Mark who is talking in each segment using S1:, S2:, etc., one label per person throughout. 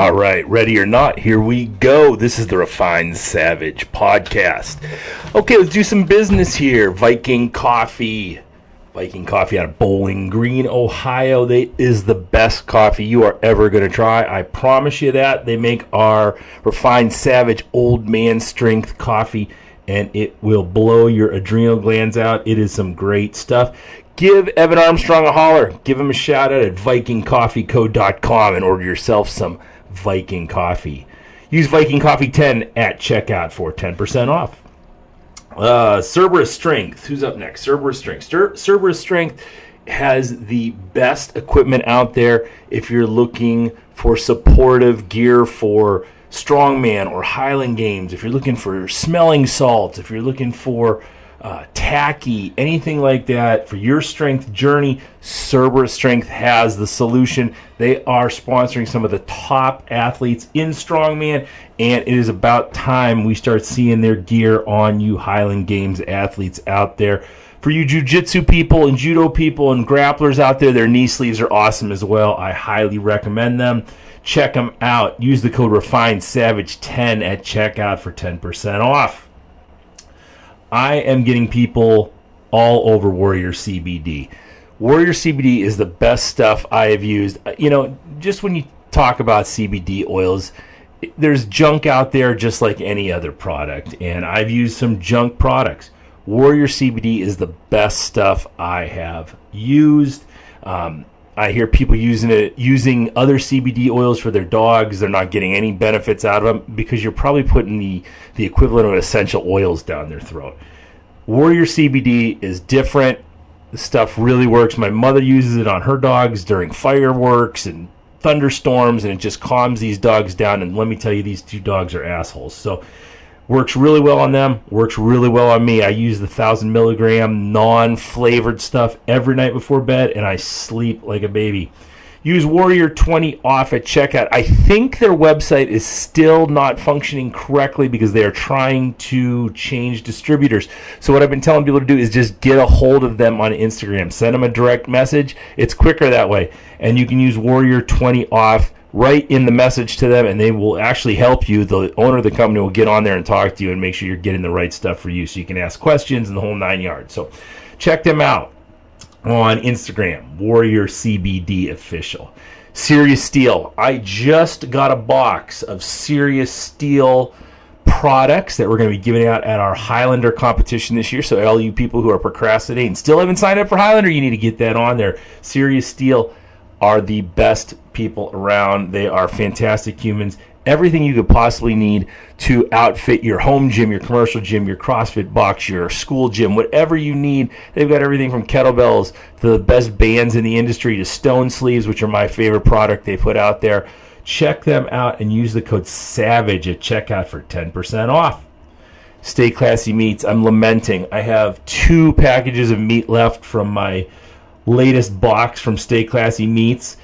S1: All right, ready or not, here we go. This is the Refined Savage podcast. Okay, let's do some business here. Viking Coffee out of Bowling Green, Ohio. They is the best coffee you are ever going to try. I promise you that. They make our Refined Savage Old Man Strength coffee, and it will blow your adrenal glands out. It is some great stuff. Give Evan Armstrong a holler. Give him a shout out at VikingCoffeeCo.com and order yourself some Viking Coffee. Use Viking Coffee 10 at checkout for 10% off. Cerberus Strength. Who's up next? Cerberus Strength. Cerberus Strength has the best equipment out there if you're looking for supportive gear for Strongman or Highland Games, if you're looking for smelling salts, if you're looking for tacky, anything like that for your strength journey, Cerberus Strength has the solution. They are sponsoring some of the top athletes in Strongman, and it is about time we start seeing their gear on you Highland Games athletes out there. For you jiu-jitsu people and judo people and grapplers out there, their knee sleeves are awesome as well. I highly recommend them. Check them out. Use the code REFINEDSAVAGE10 at checkout for 10% off. I am getting people all over Warrior CBD. Warrior CBD is the best stuff I have used. You know, just when you talk about CBD oils, there's junk out there just like any other product, and I've used some junk products. Warrior CBD is the best stuff I have used. I hear people using other CBD oils for their dogs. They're not getting any benefits out of them because you're probably putting the equivalent of essential oils down their throat. Warrior CBD is different. The stuff really works. My mother uses it on her dogs during fireworks and thunderstorms, and it just calms these dogs down. And let me tell you, these two dogs are assholes. So works really well on them, works really well on me. I use the 1,000 milligram non-flavored stuff every night before bed, and I sleep like a baby. Use Warrior 20 off at checkout. I think their website is still not functioning correctly because they are trying to change distributors. So what I've been telling people to do is just get a hold of them on Instagram. Send them a direct message. It's quicker that way. And you can use Warrior 20 off right in the message to them, and they will actually help you. The owner of the company will get on there and talk to you and make sure you're getting the right stuff for you so you can ask questions and the whole 9 yards. So check them out on Instagram, Warrior CBD Official. Serious Steel. I just got a box of Serious Steel products that we're going to be giving out at our Highlander competition this year. So all you people who are procrastinating, still haven't signed up for Highlander, you need to get that on there. Serious Steel are the best people around. They are fantastic humans. Everything you could possibly need to outfit your home gym, your commercial gym, your CrossFit box, your school gym, whatever you need. They've got everything from kettlebells to the best bands in the industry to stone sleeves, which are my favorite product they put out there. Check them out and use the code SAVAGE at checkout for 10% off. Stay Classy Meats. I'm lamenting. I have 2 packages of meat left from my latest box from Stay Classy Meats.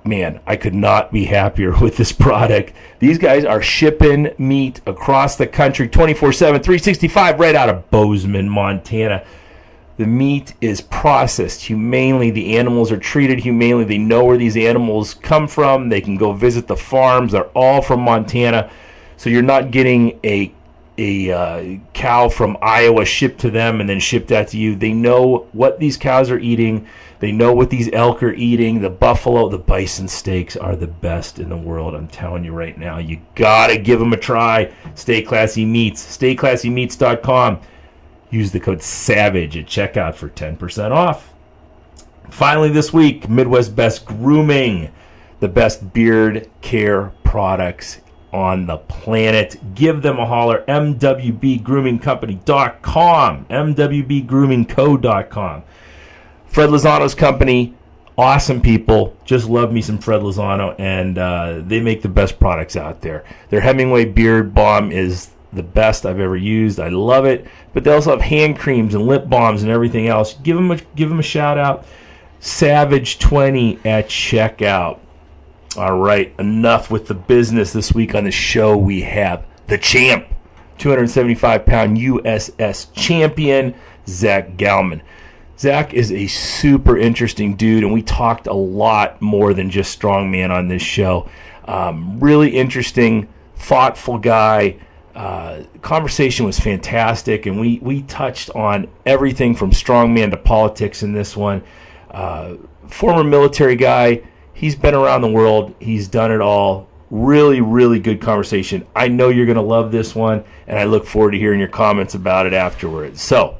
S1: Man, I could not be happier with this product. These guys are shipping meat across the country 24/7, 365 right out of Bozeman, Montana. The meat is processed humanely. The animals are treated humanely. They know where these animals come from. They can go visit the farms. They're all from Montana. So you're not getting a cow from Iowa shipped to them and then shipped out to you. They know what these cows are eating. They know what these elk are eating. The buffalo, the bison steaks are the best in the world. I'm telling you right now. You got to give them a try. Stay Classy Meats. StayClassyMeats.com. Use the code SAVAGE at checkout for 10% off. Finally this week, Midwest Best Grooming. The best beard care products on the planet. Give them a holler. MWBGroomingCompany.com. MWBGroomingCo.com. Fred Lozano's company, awesome people. Just love me some Fred Lozano, and they make the best products out there. Their Hemingway Beard Balm is the best I've ever used. I love it. But they also have hand creams and lip balms and everything else. Give them a shout out. Savage20 at checkout. All right, enough with the business. This week on the show we have the champ, 275-pound USS champion, Zach Gallmann. Zach is a super interesting dude, and we talked a lot more than just strongman on this show. Really interesting, thoughtful guy. Conversation was fantastic, and we touched on everything from strongman to politics in this one. Former military guy. He's been around the world. He's done it all. Really, really good conversation. I know you're going to love this one, and I look forward to hearing your comments about it afterwards. So,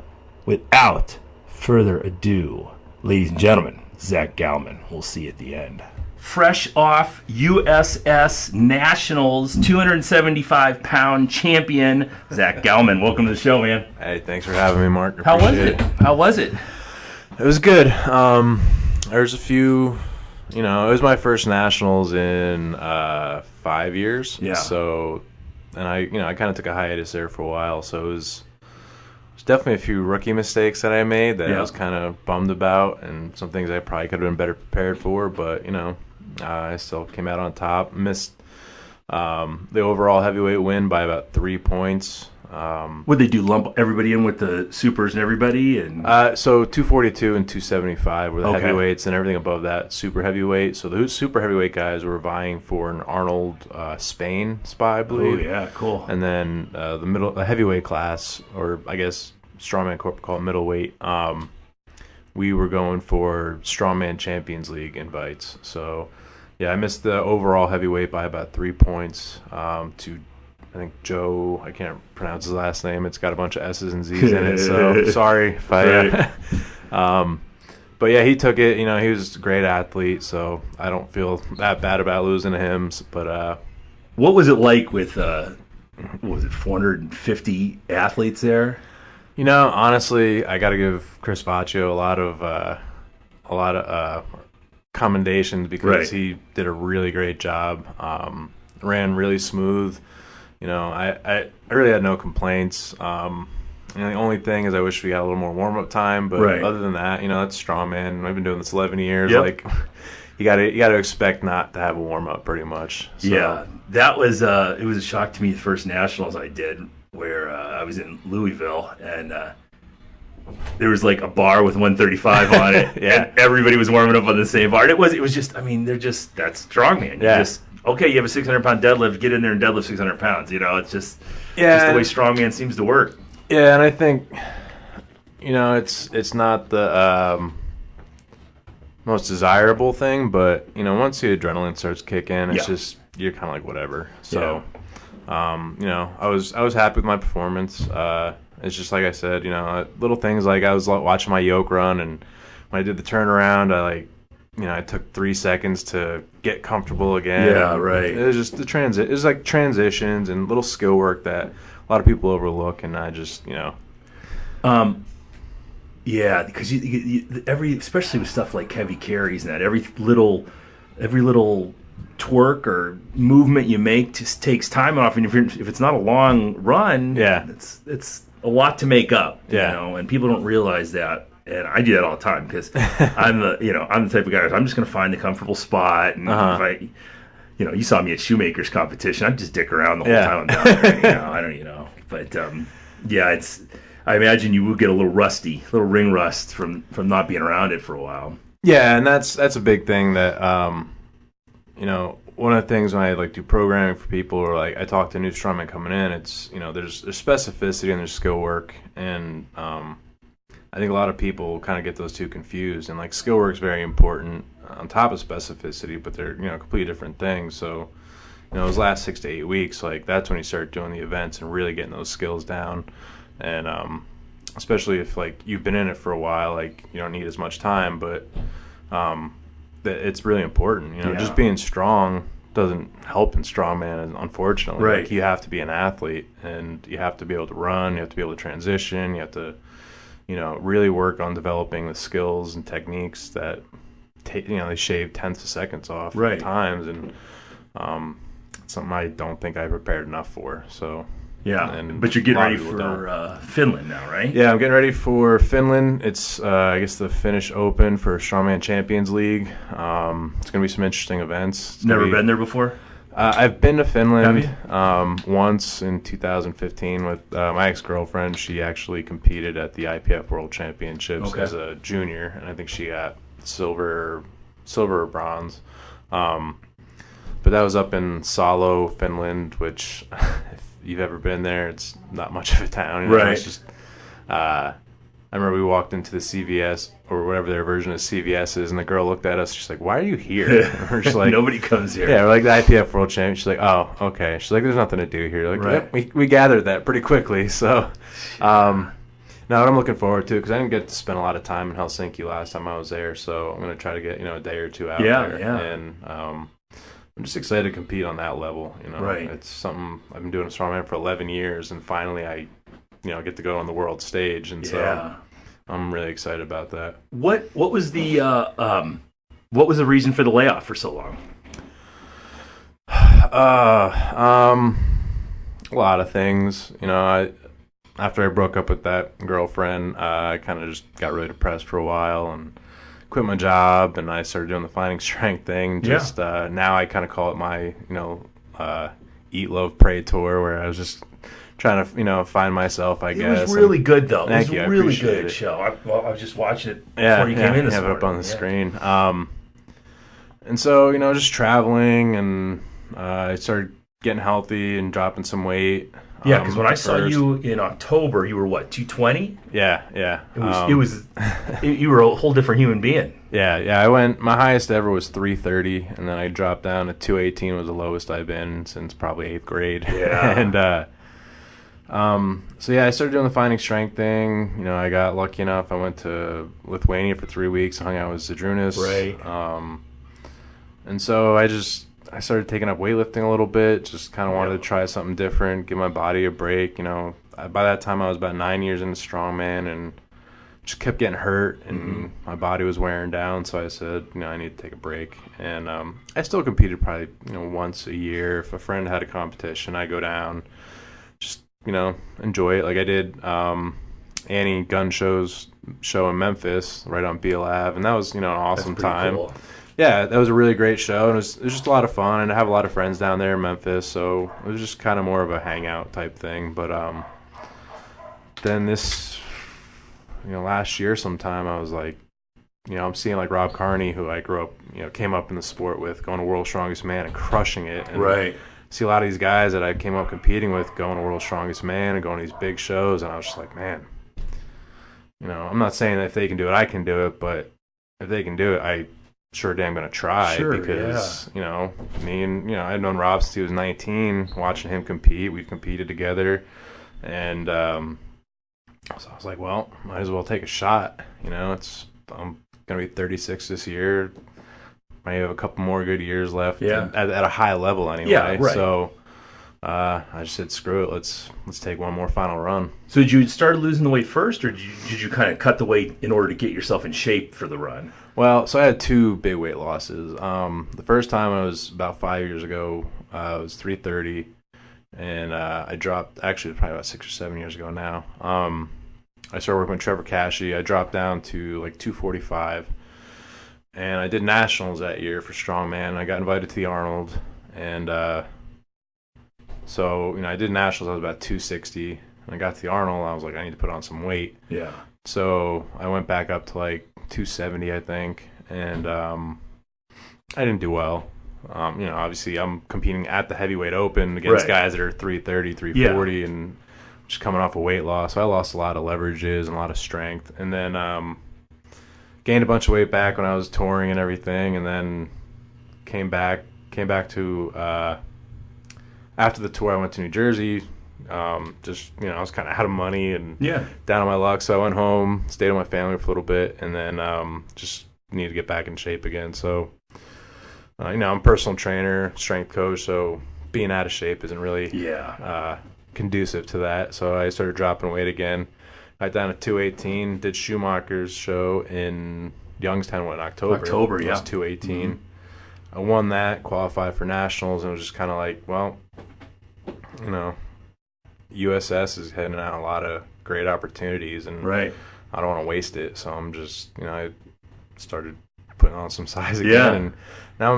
S1: without further ado, ladies and gentlemen, Zach Gallmann. We'll see you at the end. Fresh off USS Nationals, 275-pound champion, Zach Gallmann. Welcome to the show, man.
S2: Hey, thanks for having me, Mark.
S1: How was it? How was it?
S2: It was good. There's a few, it was my first Nationals in 5 years.
S1: Yeah.
S2: So, and I kind of took a hiatus there for a while. So it was definitely a few rookie mistakes that I made that I was kind of bummed about, and some things I probably could have been better prepared for. But I still came out on top. Missed the overall heavyweight win by about 3 points.
S1: Would they do lump everybody in with the supers and everybody? And
S2: so 242 and 275 were the heavyweights, and everything above that super heavyweight. So the super heavyweight guys were vying for an Arnold Spain spot, I believe.
S1: Oh yeah, cool.
S2: And then the heavyweight class, or I guess Strongman Corp call it middleweight. We were going for Strongman Champions League invites. So yeah, I missed the overall heavyweight by about 3 points to, I think, Joe, I can't pronounce his last name. It's got a bunch of S's and Z's in it, so sorry if I... but yeah, he took it. He was a great athlete, so I don't feel that bad about losing to him. But
S1: what was it like with, what was it, 450 athletes there?
S2: Honestly, I got to give Chris Baccio a lot of commendations, because he did a really great job. Ran really smooth. I really had no complaints. The only thing is I wish we got a little more warm-up time, but other than that, that's Strongman. I've been doing this 11 years. Yep. Like, you got to expect not to have a warm-up pretty much. So. Yeah,
S1: that was it was a shock to me, the first Nationals I did, where I was in Louisville, and there was like a bar with 135 on it, and everybody was warming up on the same bar. And it was just, that's Strongman. You have a 600-pound deadlift, get in there and deadlift 600 pounds. It's just the way Strongman seems to work.
S2: Yeah, and I think, it's not the most desirable thing, but, once the adrenaline starts kicking, it's just, you're kind of like, whatever. So, I was happy with my performance. It's just like I said, little things like I was watching my yoke run, and when I did the turnaround, I took 3 seconds to get comfortable again.
S1: Yeah, right.
S2: It was just it was like transitions and little skill work that a lot of people overlook, and I just,
S1: yeah, because especially with stuff like heavy carries and that, every little twerk or movement you make just takes time off, and if it's not a long run, it's a lot to make up. And people don't realize that. And I do that all the time, because I'm the type of guy, I'm just going to find the comfortable spot. And if I, you saw me at Shoemaker's competition, I'd just dick around the whole time I'm down there. I don't. But I imagine you would get a little ring rust from not being around it for a while.
S2: Yeah, and that's a big thing that one of the things when I do programming for people, or I talk to new strongmen coming in, it's there's specificity and there's skill work, and I think a lot of people kind of get those two confused, and skill work is very important on top of specificity, but they're completely different things. So those last 6 to 8 weeks, that's when you start doing the events and really getting those skills down, and especially if you've been in it for a while, you don't need as much time, but it's really important. Just being strong doesn't help in strongman, unfortunately. You have to be an athlete, and you have to be able to run, you have to be able to transition, you have to really work on developing the skills and techniques that they shave tenths of seconds off at times, and something I don't think I prepared enough for. So
S1: but you're getting ready for Finland now, right?
S2: Yeah, I'm getting ready for Finland. It's I guess the Finnish Open for Strongman Champions League. It's going to be some interesting events.
S1: Never been there before?
S2: I've been to Finland once in 2015 with my ex-girlfriend. She actually competed at the IPF World Championships as a junior, and I think she got silver or bronze. But that was up in Salo, Finland, which if you've ever been there, it's not much of a town.
S1: Right.
S2: It's just, I remember we walked into the CVS or whatever their version of CVS is, and the girl looked at us. She's like, "Why are you here?" We're just like,
S1: nobody comes here.
S2: Yeah, we're like the IPF World Champion. She's like, "Oh, okay." She's like, "There's nothing to do here." Like,
S1: right.
S2: Yep, we gathered that pretty quickly. So, now what I'm looking forward to, because I didn't get to spend a lot of time in Helsinki last time I was there, so I'm gonna try to get a day or two out there.
S1: Yeah.
S2: And I'm just excited to compete on that level.
S1: Right.
S2: It's something I've been doing a strongman for 11 years, and finally I get to go on the world stage, and so I'm really excited about that.
S1: What was the reason for the layoff for so long?
S2: A lot of things. After I broke up with that girlfriend, I kind of just got really depressed for a while and quit my job, and I started doing the finding strength thing. Just now I kind of call it my eat, love, pray tour, where I was just trying to find myself, I guess.
S1: It was really good, though.
S2: Thank you.
S1: It was a really good show. I was just watching it before you came in this morning.
S2: Have it up on the screen. And so, just traveling, and I started getting healthy and dropping some weight.
S1: Yeah, because when I saw you in October, you were what, 220?
S2: Yeah.
S1: You were a whole different human being.
S2: Yeah. My highest ever was 330, and then I dropped down to 218 was the lowest I've been since probably 8th grade.
S1: Yeah.
S2: And I started doing the finding strength thing. I got lucky enough. I went to Lithuania for 3 weeks, hung out with Zadrunas.
S1: Right.
S2: And so I started taking up weightlifting a little bit. Just kind of wanted to try something different, give my body a break. By that time I was about 9 years into strongman, and just kept getting hurt, and my body was wearing down. So I said, I need to take a break. And I still competed probably once a year. If a friend had a competition, I'd go down, just enjoy it. Like I did Annie Gun show in Memphis, right on Beale Ave, and that was an awesome time.
S1: Cool.
S2: Yeah, that was a really great show, and it was just a lot of fun, and I have a lot of friends down there in Memphis, so it was just kind of more of a hangout type thing. But then this, last year sometime, I was like, I'm seeing like Rob Carney, who I grew up, came up in the sport with, going to World's Strongest Man and crushing it. And
S1: right.
S2: See a lot of these guys that I came up competing with going to World's Strongest Man and going to these big shows, and I was just like, man, I'm not saying that if they can do it, I can do it, but if they can do it, I sure damn gonna try. Because me and I've known Rob since he was 19, watching him compete. We've competed together, and so I was like, well, might as well take a shot. I'm gonna be 36 this year. Might have a couple more good years left at a high level anyway.
S1: Yeah, right.
S2: So I just said, screw it, let's take one more final run.
S1: So did you start losing the weight first, or did you kind of cut the weight in order to get yourself in shape for the run?
S2: Well, so I had 2 big weight losses. The first time I was about 5 years ago. I was 330, and I dropped, actually probably about 6 or 7 years ago now. I started working with Trevor Cashy. I dropped down to like 245, and I did nationals that year for strongman. I got invited to the Arnold, and so I did nationals. I was about 260, and I got to the Arnold. I was like, I need to put on some weight.
S1: Yeah.
S2: So I went back up to like 270, I think, and I didn't do well. Obviously I'm competing at the heavyweight open against guys that are 330, 340, and just coming off a weight loss. So I lost a lot of leverages and a lot of strength, and then gained a bunch of weight back when I was touring and everything, and then came back to after the tour. I went to New Jersey. I was kind of out of money and down on my luck, so I went home, stayed with my family for a little bit, and then just needed to get back in shape again. So I'm a personal trainer, strength coach, so being out of shape isn't really conducive to that. So I started dropping weight again. Got down to 218, did Schumacher's show in Youngstown in October. It was 218. I won that, qualified for nationals, and it was just kind of like, well, USS is heading out a lot of great opportunities, and I don't want to waste it. So I'm just, I started putting on some size again, and now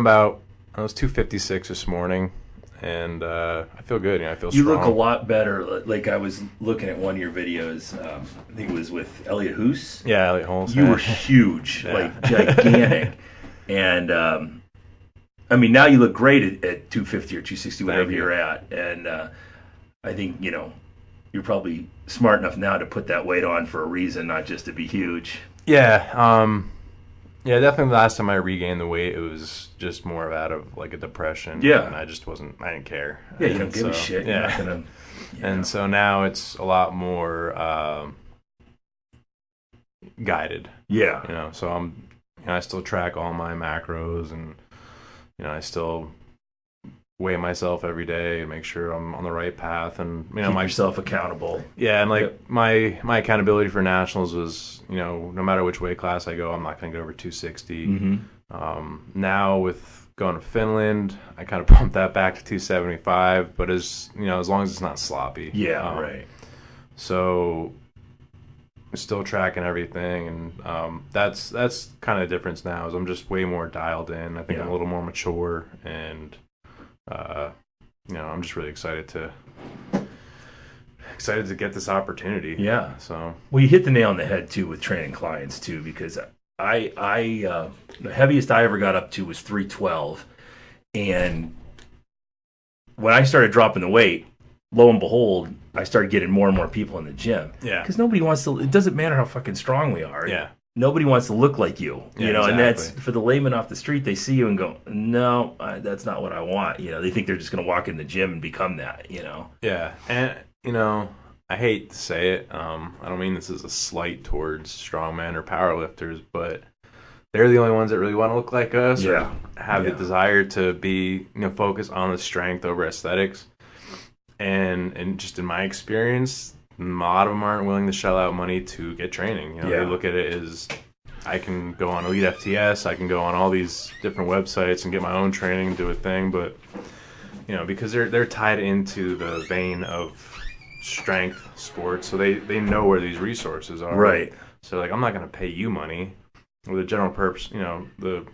S2: I was 256 this morning, and I feel good. I feel strong.
S1: You look a lot better. Like I was looking at one of your videos. I think it was with Elliot Hoos.
S2: Yeah, Elliot Hoos.
S1: You were huge, like gigantic, and I mean, now you look great at 250 or 260, whatever
S2: Thank you.
S1: you're at. And I think, you're probably smart enough now to put that weight on for a reason, not just to be huge.
S2: Yeah. Yeah, definitely the last time I regained the weight, it was just more out of like a depression.
S1: Yeah.
S2: And I didn't care.
S1: Yeah, you don't give a shit.
S2: Yeah.
S1: You're not gonna,
S2: And so now it's a lot more guided.
S1: Yeah.
S2: So I still track all my macros, and I still weigh myself every day and make sure I'm on the right path, and
S1: Keep yourself accountable.
S2: Yeah, and like my accountability for nationals was, no matter which weight class I go, I'm not going to go over 260.
S1: Mm-hmm.
S2: Now with going to Finland, I kind of bumped that back to 275, but as long as it's not sloppy.
S1: Yeah, right.
S2: So I'm still tracking everything, and that's kind of the difference now. Is I'm just way more dialed in. I think I'm a little more mature, and I'm just really excited to get this opportunity.
S1: Yeah.
S2: So
S1: you hit the nail on the head too with training clients too, because I the heaviest I ever got up to was 312, and when I started dropping the weight, lo and behold, I started getting more and more people in the gym.
S2: Yeah.
S1: Because nobody wants to. It doesn't matter how fucking strong we are.
S2: Yeah.
S1: Nobody wants to look like you.
S2: Yeah,
S1: And
S2: exactly.
S1: that's for the layman off the street. They see you and go, "No, that's not what I want." They think they're just going to walk in the gym and become that.
S2: Yeah, and I hate to say it. I don't mean this as a slight towards strongmen or powerlifters, but they're the only ones that really want to look like us, or have the desire to be, focus on the strength over aesthetics. And just in my experience, a lot of them aren't willing to shell out money to get training. They look at it as, I can go on Elite FTS, I can go on all these different websites and get my own training, do a thing, but because they're tied into the vein of strength sports, so they know where these resources are.
S1: Right.
S2: So like, I'm not going to pay you money. With the general purpose, the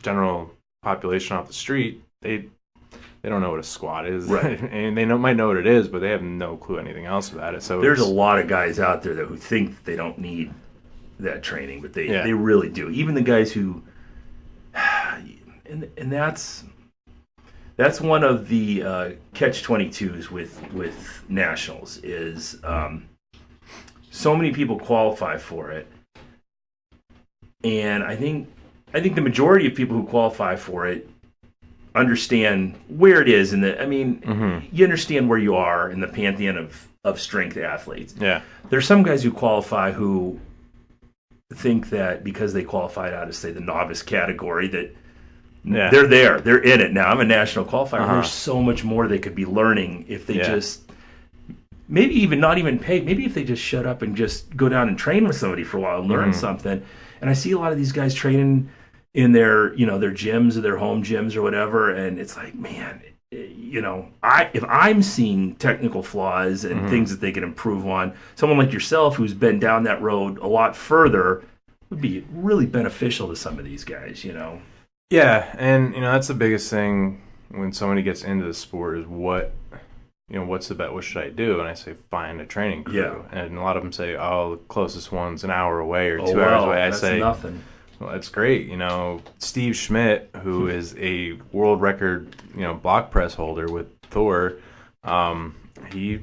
S2: general population off the street, they don't know what a squat is,
S1: right?
S2: And they might know what it is, but they have no clue anything else about it. So
S1: there's a lot of guys out there who think they don't need that training, but they really do. Even the guys who, and that's one of the catch-22s with nationals is so many people qualify for it, and I think the majority of people who qualify for it understand where it is, and you understand where you are in the pantheon of strength athletes.
S2: Yeah,
S1: there's some guys who qualify who think that because they qualified out of, say, the novice category, that they're in it now. I'm a national qualifier. There's so much more they could be learning if they just maybe even not even pay. Maybe if they just shut up and just go down and train with somebody for a while and learn something. And I see a lot of these guys training in their their gyms or their home gyms or whatever, and it's like, man, if I'm seeing technical flaws and things that they can improve on, someone like yourself who's been down that road a lot further would be really beneficial to some of these guys.
S2: Yeah, and that's the biggest thing when somebody gets into the sport is what's the bet? What should I do? And I say, find a training crew.
S1: Yeah.
S2: And a lot of them say, the closest one's an hour away or 2 hours away. I say,
S1: nothing.
S2: Well, that's great. Steve Schmidt, who is a world record, block press holder with Thor, he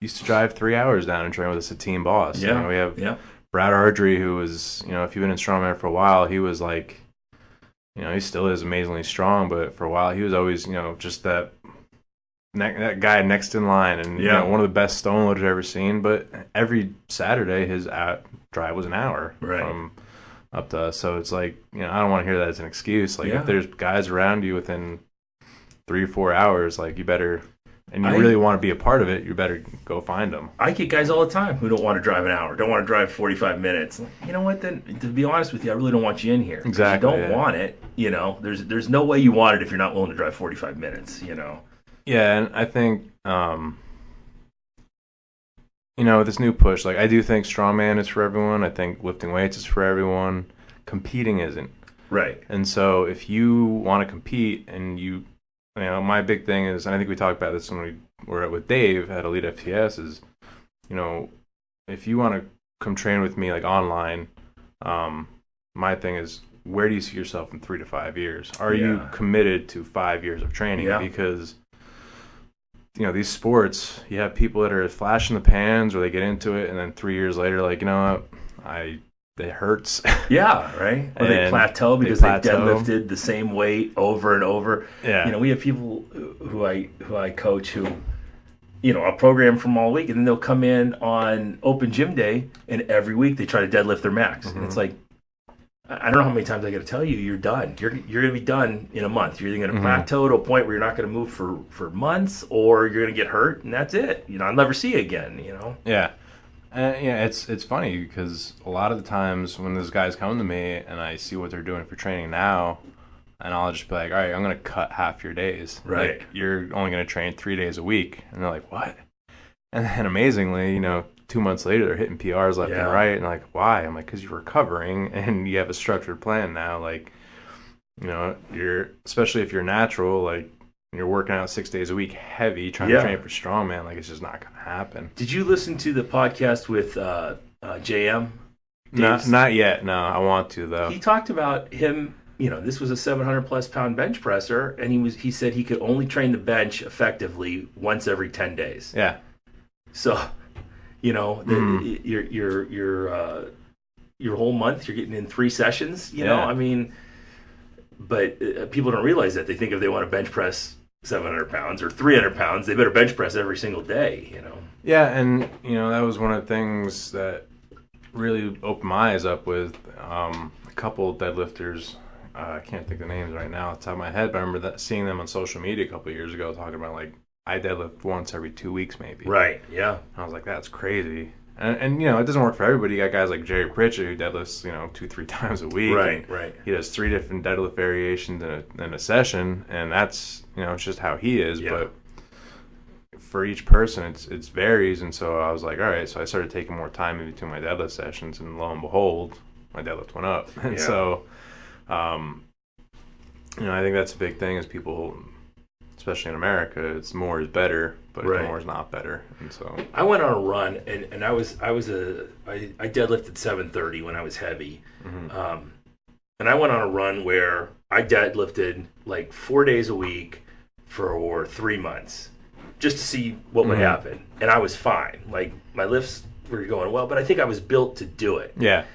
S2: used to drive 3 hours down and train with us at Team Boss.
S1: Yeah.
S2: We have Brad Ardrey, who was, if you've been in strongman for a while, he was like, he still is amazingly strong, but for a while he was always, just that guy next in line, and one of the best stone loaders I've ever seen. But every Saturday his drive was an hour from up to us. So it's like, I don't want to hear that as an excuse. Like, if there's guys around you within 3 or 4 hours, like, you better, and you really want to be a part of it, you better go find them.
S1: I get guys all the time who don't want to drive an hour, don't want to drive 45 minutes. You know what, then, to be honest with you, I really don't want you in here.
S2: Exactly.
S1: You don't want it, there's no way you want it if you're not willing to drive 45 minutes,
S2: Yeah, and I think, this new push, like, I do think strongman is for everyone. I think lifting weights is for everyone. Competing isn't.
S1: Right.
S2: And so if you want to compete and my big thing is, and I think we talked about this when we were with Dave at Elite FTS, is, if you want to come train with me, like, online, my thing is, where do you see yourself in 3 to 5 years? Are
S1: Yeah.
S2: you committed to 5 years of training?
S1: Yeah.
S2: Because, you know, these sports, you have people that are flash in the pans or they get into it and then 3 years later, like, you know what, it hurts.
S1: Yeah, right. Or they
S2: And
S1: plateau because they deadlifted the same weight over and over.
S2: Yeah.
S1: You know, we have people who I coach who, you know, I'll program from all week, and then they'll come in on open gym day, and every week they try to deadlift their max. And it's like, I don't know how many times I got to tell you, you're done. You're going to be done in a month. You're either going to plateau to a point where you're not going to move for months, or you're going to get hurt, and that's it. You know, I'll never see you again. You know.
S2: Yeah. Yeah, it's funny because a lot of the times when those guys come to me and I see what they're doing for training now, and I'll just be like, all right, I'm going to cut half your days.
S1: Right.
S2: Like, you're only going to train 3 days a week. And they're like, what? And then amazingly, you know, 2 months later, they're hitting PRs left and right. And like, why? I'm like, because you're recovering and you have a structured plan now. Like, you know, especially if you're natural, like, you're working out 6 days a week, heavy, trying to train for strongman, like, it's just not going to happen.
S1: Did you listen to the podcast with JM?
S2: Not yet. No, I want to though.
S1: He talked about him. You know, this was a 700+ pound bench presser, and he said he could only train the bench effectively once every 10 days.
S2: Yeah.
S1: So, you know, your whole month you're getting in 3 sessions. You know, I mean, but people don't realize that. They think if they want to bench press 700 pounds or 300 pounds, they better bench press every single day. You know.
S2: Yeah, and you know that was one of the things that really opened my eyes up with a couple of deadlifters. I can't think of names right now off the top of my head, but I remember seeing them on social media a couple of years ago talking about, like, I deadlift once every 2 weeks maybe.
S1: Right, yeah. And
S2: I was like, that's crazy. And you know, it doesn't work for everybody. You got guys like Jerry Pritchett who deadlifts, you know, 2-3 times a week.
S1: Right.
S2: He does 3 different deadlift variations in a session, and that's, you know, it's just how he is. Yeah. But for each person, it varies. And so I was like, all right. So I started taking more time in between my deadlift sessions, and lo and behold, my deadlift went up. And so, you know, I think that's a big thing is people, especially in America, it's more is better, but more is not better. And so
S1: I went on a run, and I deadlifted 730 when I was heavy, and I went on a run where I deadlifted like 4 days a week for 3 months, just to see what would happen, and I was fine. Like, my lifts were going well, but I think I was built to do it.
S2: Yeah,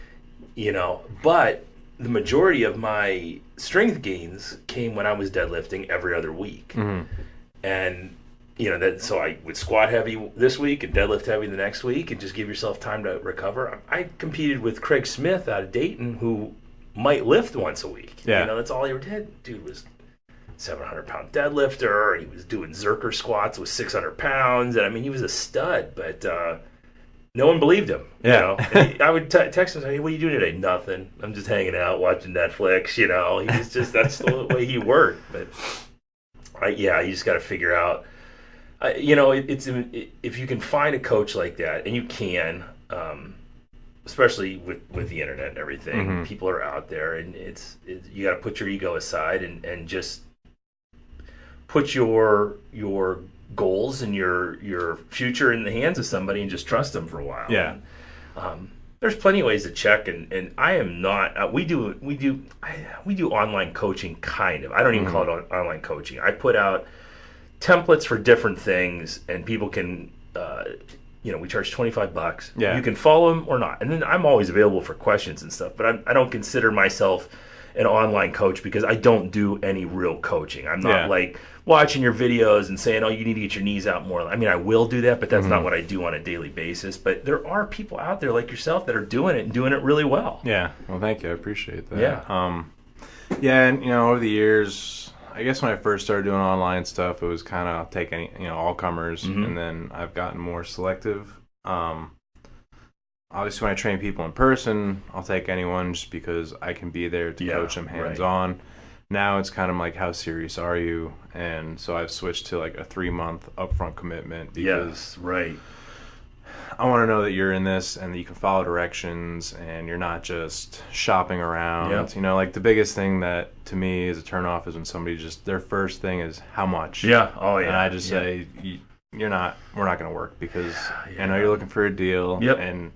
S1: you know, but the majority of my strength gains came when I was deadlifting every other week. And, you know, so I would squat heavy this week and deadlift heavy the next week and just give yourself time to recover. I competed with Craig Smith out of Dayton, who might lift once a week.
S2: Yeah.
S1: You know, that's all he ever did. Dude was 700-pound deadlifter. He was doing Zerker squats with 600 pounds. And, I mean, he was a stud, but no one believed him.
S2: Yeah.
S1: You know? I would text him, hey, what are you doing today? Nothing. I'm just hanging out, watching Netflix, you know. He was just, that's the way he worked. But, you just got to figure out, you know, if you can find a coach like that, and you can, especially with the internet and everything, people are out there, and it's you got to put your ego aside and just put your goals and your future in the hands of somebody and just trust them for a while.
S2: Yeah.
S1: And, there's plenty of ways to check, and I am not. We do online coaching, kind of. I don't even call it online coaching. I put out templates for different things, and people can, you know, we charge $25.
S2: Yeah. You
S1: can follow them or not, and then I'm always available for questions and stuff. But I don't consider myself an online coach because I don't do any real coaching. I'm not like watching your videos and saying, oh, you need to get your knees out more. I mean, I will do that, but that's not what I do on a daily basis. But there are people out there like yourself that are doing it and doing it really well.
S2: Yeah. Well, thank you. I appreciate that.
S1: Yeah.
S2: Yeah, and, you know, over the years, I guess when I first started doing online stuff, it was kind of take any, you know, all comers, and then I've gotten more selective. Obviously, when I train people in person, I'll take anyone just because I can be there to coach them hands-on. Right. Now it's kind of like, how serious are you? And so I've switched to like a 3-month upfront commitment because I want to know that you're in this and that you can follow directions and you're not just shopping around. Yep. You know, like the biggest thing that to me is a turnoff is when somebody just, their first thing is how much.
S1: Yeah. Oh, yeah.
S2: And I just say, we're not going to work because I know you're looking for a deal.
S1: Yep.
S2: And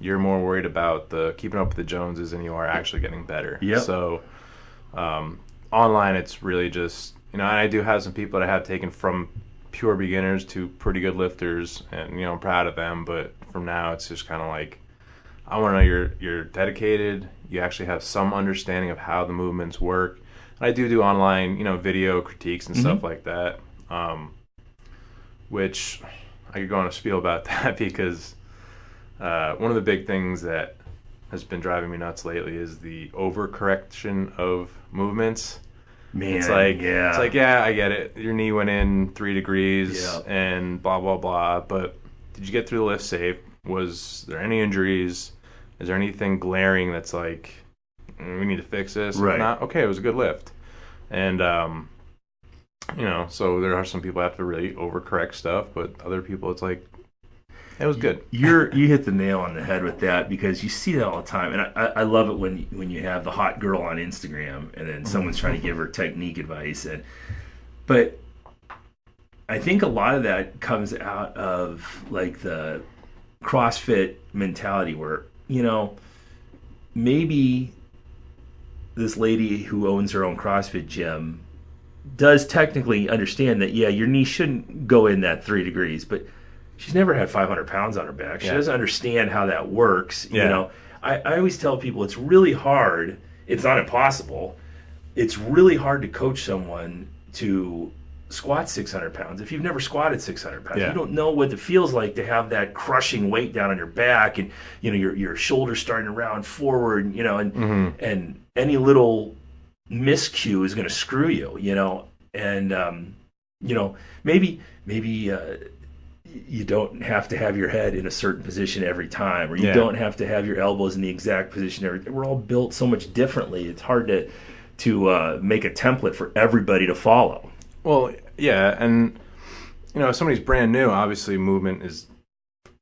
S2: you're more worried about the keeping up with the Joneses than you are actually getting better.
S1: Yep.
S2: So online, it's really just, and I do have some people that I have taken from pure beginners to pretty good lifters, and I'm proud of them. But from now, it's just kind of like, I want to know you're dedicated. You actually have some understanding of how the movements work. And I do online, video critiques and stuff like that, which I could go on a spiel about that because one of the big things that has been driving me nuts lately is the overcorrection of movements.
S1: Man,
S2: it's like,
S1: yeah,
S2: I get it. Your knee went in 3 degrees and blah, blah, blah. But did you get through the lift safe? Was there any injuries? Is there anything glaring that's like, we need to fix this?
S1: Right.
S2: If not, okay, it was a good lift. And, so there are some people that have to really overcorrect stuff, but other people, it's like, it was good.
S1: You hit the nail on the head with that, because you see that all the time, and I love it when you have the hot girl on Instagram and then someone's trying to give her technique advice, but I think a lot of that comes out of like the CrossFit mentality where maybe this lady who owns her own CrossFit gym does technically understand that your knee shouldn't go in that 3 degrees, but she's never had 500 pounds on her back. She doesn't understand how that works. I always tell people it's really hard. It's not impossible. It's really hard to coach someone to squat 600 pounds. If you've never squatted 600 pounds, you don't know what it feels like to have that crushing weight down on your back, and your shoulders starting to round forward, and any little miscue is going to screw you, and maybe you don't have to have your head in a certain position every time, or you don't have to have your elbows in the exact position every time. We're all built so much differently. It's hard to make a template for everybody to follow.
S2: Well, yeah, and if somebody's brand new, obviously movement is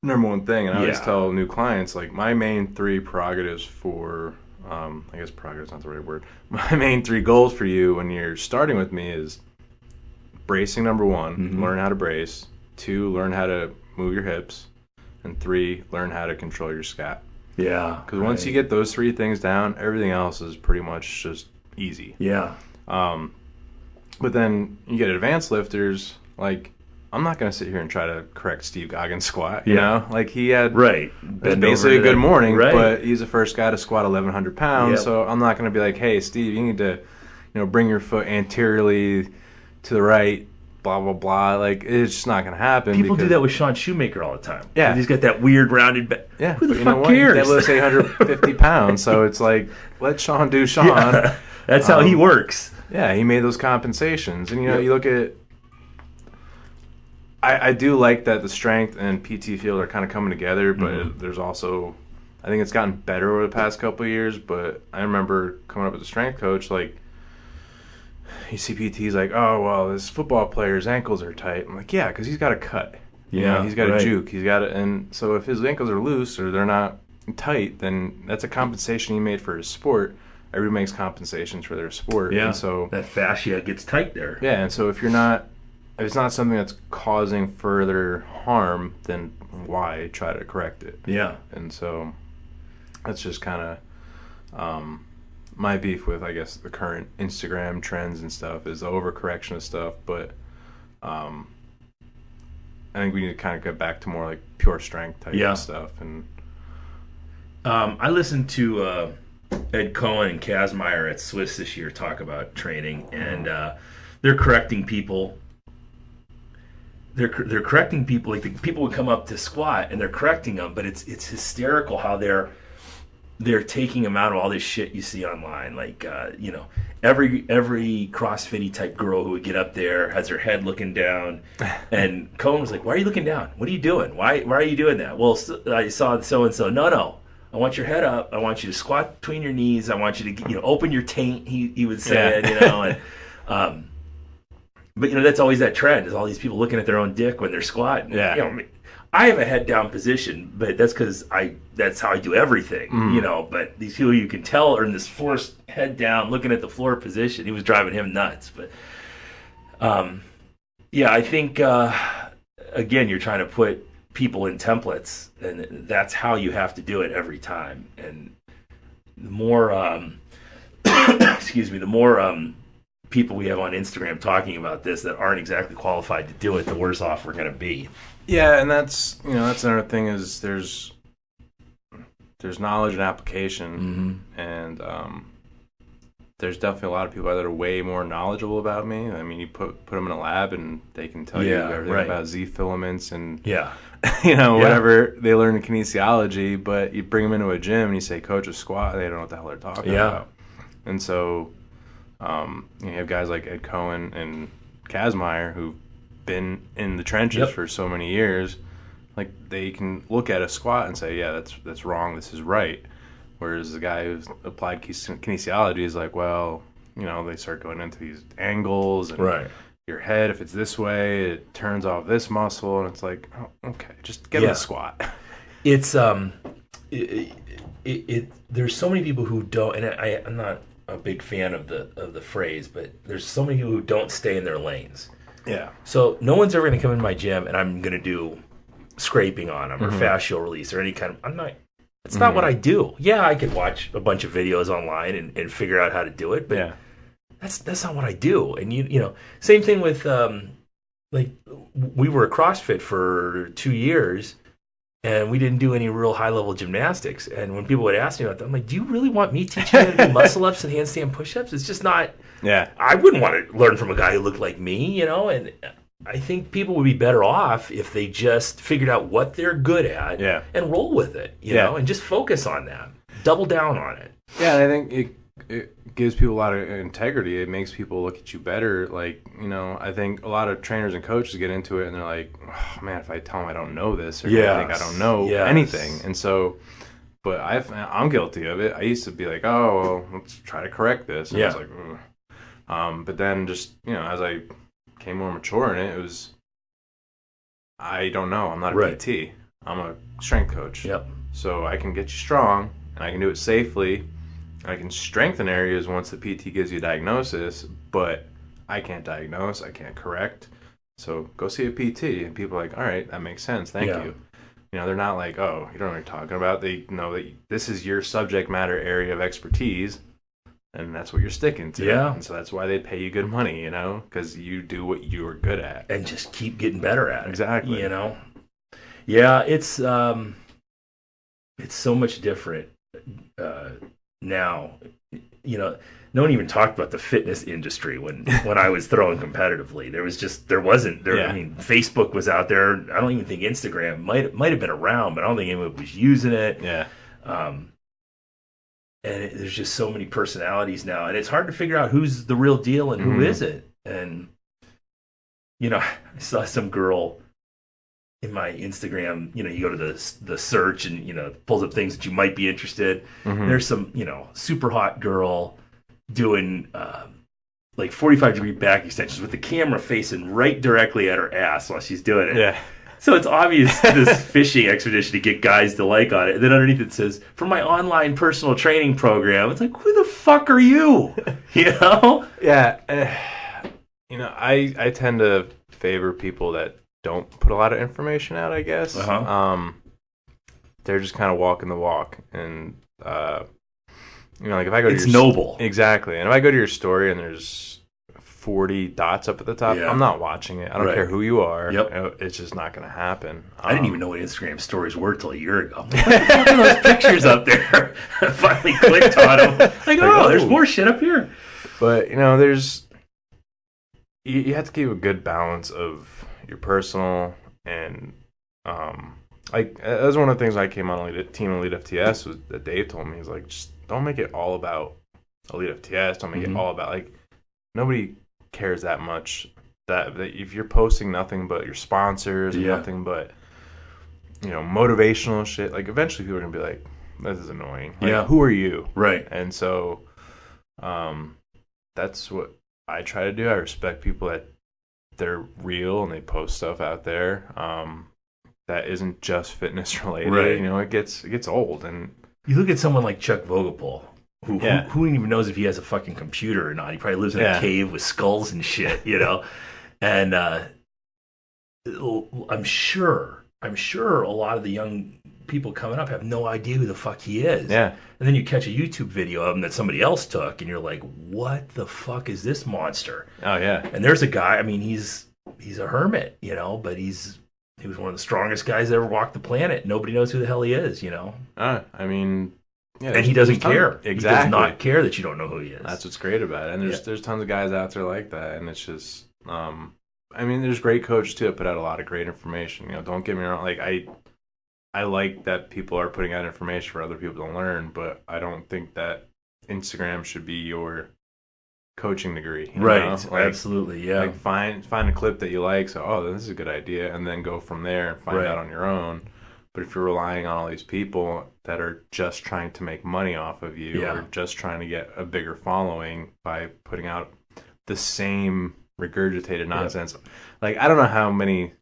S2: number one thing. And I always tell new clients, like, my main 3 prerogatives for, I guess prerogative's not the right word. My main 3 goals for you when you're starting with me is bracing, number 1, learn how to brace. 2, learn how to move your hips. And 3, learn how to control your scap.
S1: Yeah.
S2: Because once you get those 3 things down, everything else is pretty much just easy.
S1: Yeah.
S2: But then you get advanced lifters, like, I'm not going to sit here and try to correct Steve Goggins' squat, you know? Like, he had basically a good morning, but he's the first guy to squat 1,100 pounds, so I'm not going to be like, hey, Steve, you need to, bring your foot anteriorly to the right, blah, blah, blah. Like, it's just not going to happen.
S1: People do that with Sean Shoemaker all the time.
S2: Yeah.
S1: He's got that weird rounded back.
S2: Yeah.
S1: Who the fuck cares?
S2: That lifts 850 pounds, so it's like, let Sean do Sean.
S1: Yeah. That's how he works.
S2: Yeah, he made those compensations. And, you look at, I do like that the strength and PT field are kind of coming together, but there's also, I think it's gotten better over the past couple of years, but I remember coming up with a strength coach, like, you see PT's like, oh, well, this football player's ankles are tight. I'm like, yeah, because he's got a cut. He's got a juke. He's got it. And so if his ankles are loose or they're not tight, then that's a compensation he made for his sport. Everybody makes compensations for their sport.
S1: Yeah,
S2: and so
S1: that fascia gets tight there.
S2: Yeah, and so if it's not something that's causing further harm, then why try to correct it?
S1: Yeah.
S2: And so that's just kind of my beef with, I guess, the current Instagram trends and stuff is the overcorrection of stuff. But I think we need to kind of get back to more like pure strength type of stuff. And
S1: I listened to Ed Cohen and Kazmaier at Swiss this year talk about training, and they're correcting people. They're correcting people. Like, the people would come up to squat and they're correcting them, but it's hysterical how they're taking them out of all this shit you see online. Like, every CrossFit-y type girl who would get up there has her head looking down, and Cohen was like, "Why are you looking down? What are you doing? Why are you doing that?" Well, I saw so and so. No. I want your head up. I want you to squat between your knees. I want you to open your taint. He would say, and but that's always that trend, is all these people looking at their own dick when they're squatting.
S2: Yeah.
S1: I have a head down position, but that's because that's how I do everything. But these people, you can tell, are in this forced head down, looking at the floor position. He was driving him nuts. But I think again, you're trying to put people in templates, and that's how you have to do it every time. And the more, excuse me, the more people we have on Instagram talking about this that aren't exactly qualified to do it, the worse off we're going to be.
S2: Yeah, and that's another thing is there's knowledge and application, and there's definitely a lot of people that are way more knowledgeable about me. I mean, you put them in a lab and they can tell you everything about Z filaments and whatever they learn in kinesiology. But you bring them into a gym and you say, "Coach a squat," they don't know what the hell they're talking about. And so you have guys like Ed Cohen and Kazmaier who've been in the trenches for so many years. Like they can look at a squat and say, "Yeah, that's wrong. This is right." Whereas the guy who's applied kinesiology is like, well, they start going into these angles and your head, if it's this way, it turns off this muscle, and it's like, oh, okay, just get in the squat.
S1: It's there's so many people who don't, and I'm not a big fan of the phrase, but there's so many people who don't stay in their lanes. Yeah. So no one's ever going to come in my gym and I'm going to do scraping on them or fascial release or any kind of. I'm not. It's not what I do. Yeah, I could watch a bunch of videos online and figure out how to do it, but that's not what I do. And same thing with like we were at CrossFit for 2 years and we didn't do any real high level gymnastics. And when people would ask me about that, I'm like, do you really want me teaching you how to do muscle ups and handstand push-ups? It's just not. Yeah. I wouldn't want to learn from a guy who looked like me, and I think people would be better off if they just figured out what they're good at and roll with it, you know, and just focus on that. Double down on it.
S2: Yeah, and I think it gives people a lot of integrity. It makes people look at you better. Like, I think a lot of trainers and coaches get into it and they're like, oh, man, if I tell them I don't know this, or I think I don't know anything. And so, but I'm guilty of it. I used to be like, oh, well, let's try to correct this. And I was like, ugh. But then just, as I became more mature in it, it was, I don't know. I'm not a PT. I'm a strength coach. Yep. So I can get you strong, and I can do it safely. I can strengthen areas once the PT gives you a diagnosis, but I can't diagnose. I can't correct. So go see a PT. And people are like, all right, that makes sense. Thank you. They're not like, oh, you don't know what you're talking about. They know that this is your subject matter area of expertise. And that's what you're sticking to. Yeah. And so that's why they pay you good money, because you do what you're good at.
S1: And just keep getting better at it.
S2: Exactly.
S1: Yeah, it's so much different now. No one even talked about the fitness industry when I was throwing competitively. I mean, Facebook was out there. I don't even think Instagram might have been around, but I don't think anyone was using it. Yeah. And there's just so many personalities now, and it's hard to figure out who's the real deal and who isn't. And I saw some girl in my Instagram. You go to the search and pulls up things that you might be interested. There's some super hot girl doing like 45-degree back extensions with the camera facing right directly at her ass while she's doing it. Yeah. So it's obvious this fishing expedition to get guys to like on it. And then underneath it says, for my online personal training program. It's like, who the fuck are you?
S2: Yeah. I tend to favor people that don't put a lot of information out, I guess. They're just kind of walking the walk. And, like if I go to
S1: it's noble.
S2: Exactly. And if I go to your story and there's 40 dots up at the top, I'm not watching it. I don't care who you are. Yep. It's just not going to happen.
S1: I didn't even know what Instagram stories were till a year ago. What the fuck are those pictures up there? I finally clicked on them. Like, there's more shit up here.
S2: But, you have to keep a good balance of your personal and, that was one of the things I came on Team Elite FTS was that Dave told me. He's like, just don't make it all about Elite FTS. Don't make it all about, nobody cares that much that if you're posting nothing but your sponsors and nothing but motivational shit, eventually people are gonna be like, this is annoying. Who are you? Right. And so that's what I try to do. I respect people that they're real and they post stuff out there that isn't just fitness related. Right. It gets old. And
S1: you look at someone like Chuck Vogelpohl, who even knows if he has a fucking computer or not. He probably lives in a cave with skulls and shit, And I'm sure I'm sure a lot of the young people coming up have no idea who the fuck he is.
S2: Yeah.
S1: And then you catch a YouTube video of him that somebody else took, and you're like, what the fuck is this monster?
S2: Oh yeah.
S1: And there's a guy, I mean, he's a hermit, you know, but he was one of the strongest guys that ever walked the planet. Nobody knows who the hell he is, you know.
S2: I mean, yeah,
S1: and he doesn't care.
S2: Exactly. He
S1: does not care that you don't know who he is.
S2: That's what's great about it. And there's tons of guys out there like that, and it's just, I mean, there's great coaches too that put out a lot of great information. You know, don't get me wrong. Like I like that people are putting out information for other people to learn, but I don't think that Instagram should be your coaching degree.
S1: Right.
S2: Like,
S1: absolutely. Yeah.
S2: Like find a clip that you like. So, oh, this is a good idea, and then go from there and find out on your own. But if you're relying on all these people that are just trying to make money off of you, or just trying to get a bigger following by putting out the same regurgitated nonsense, like I don't know how many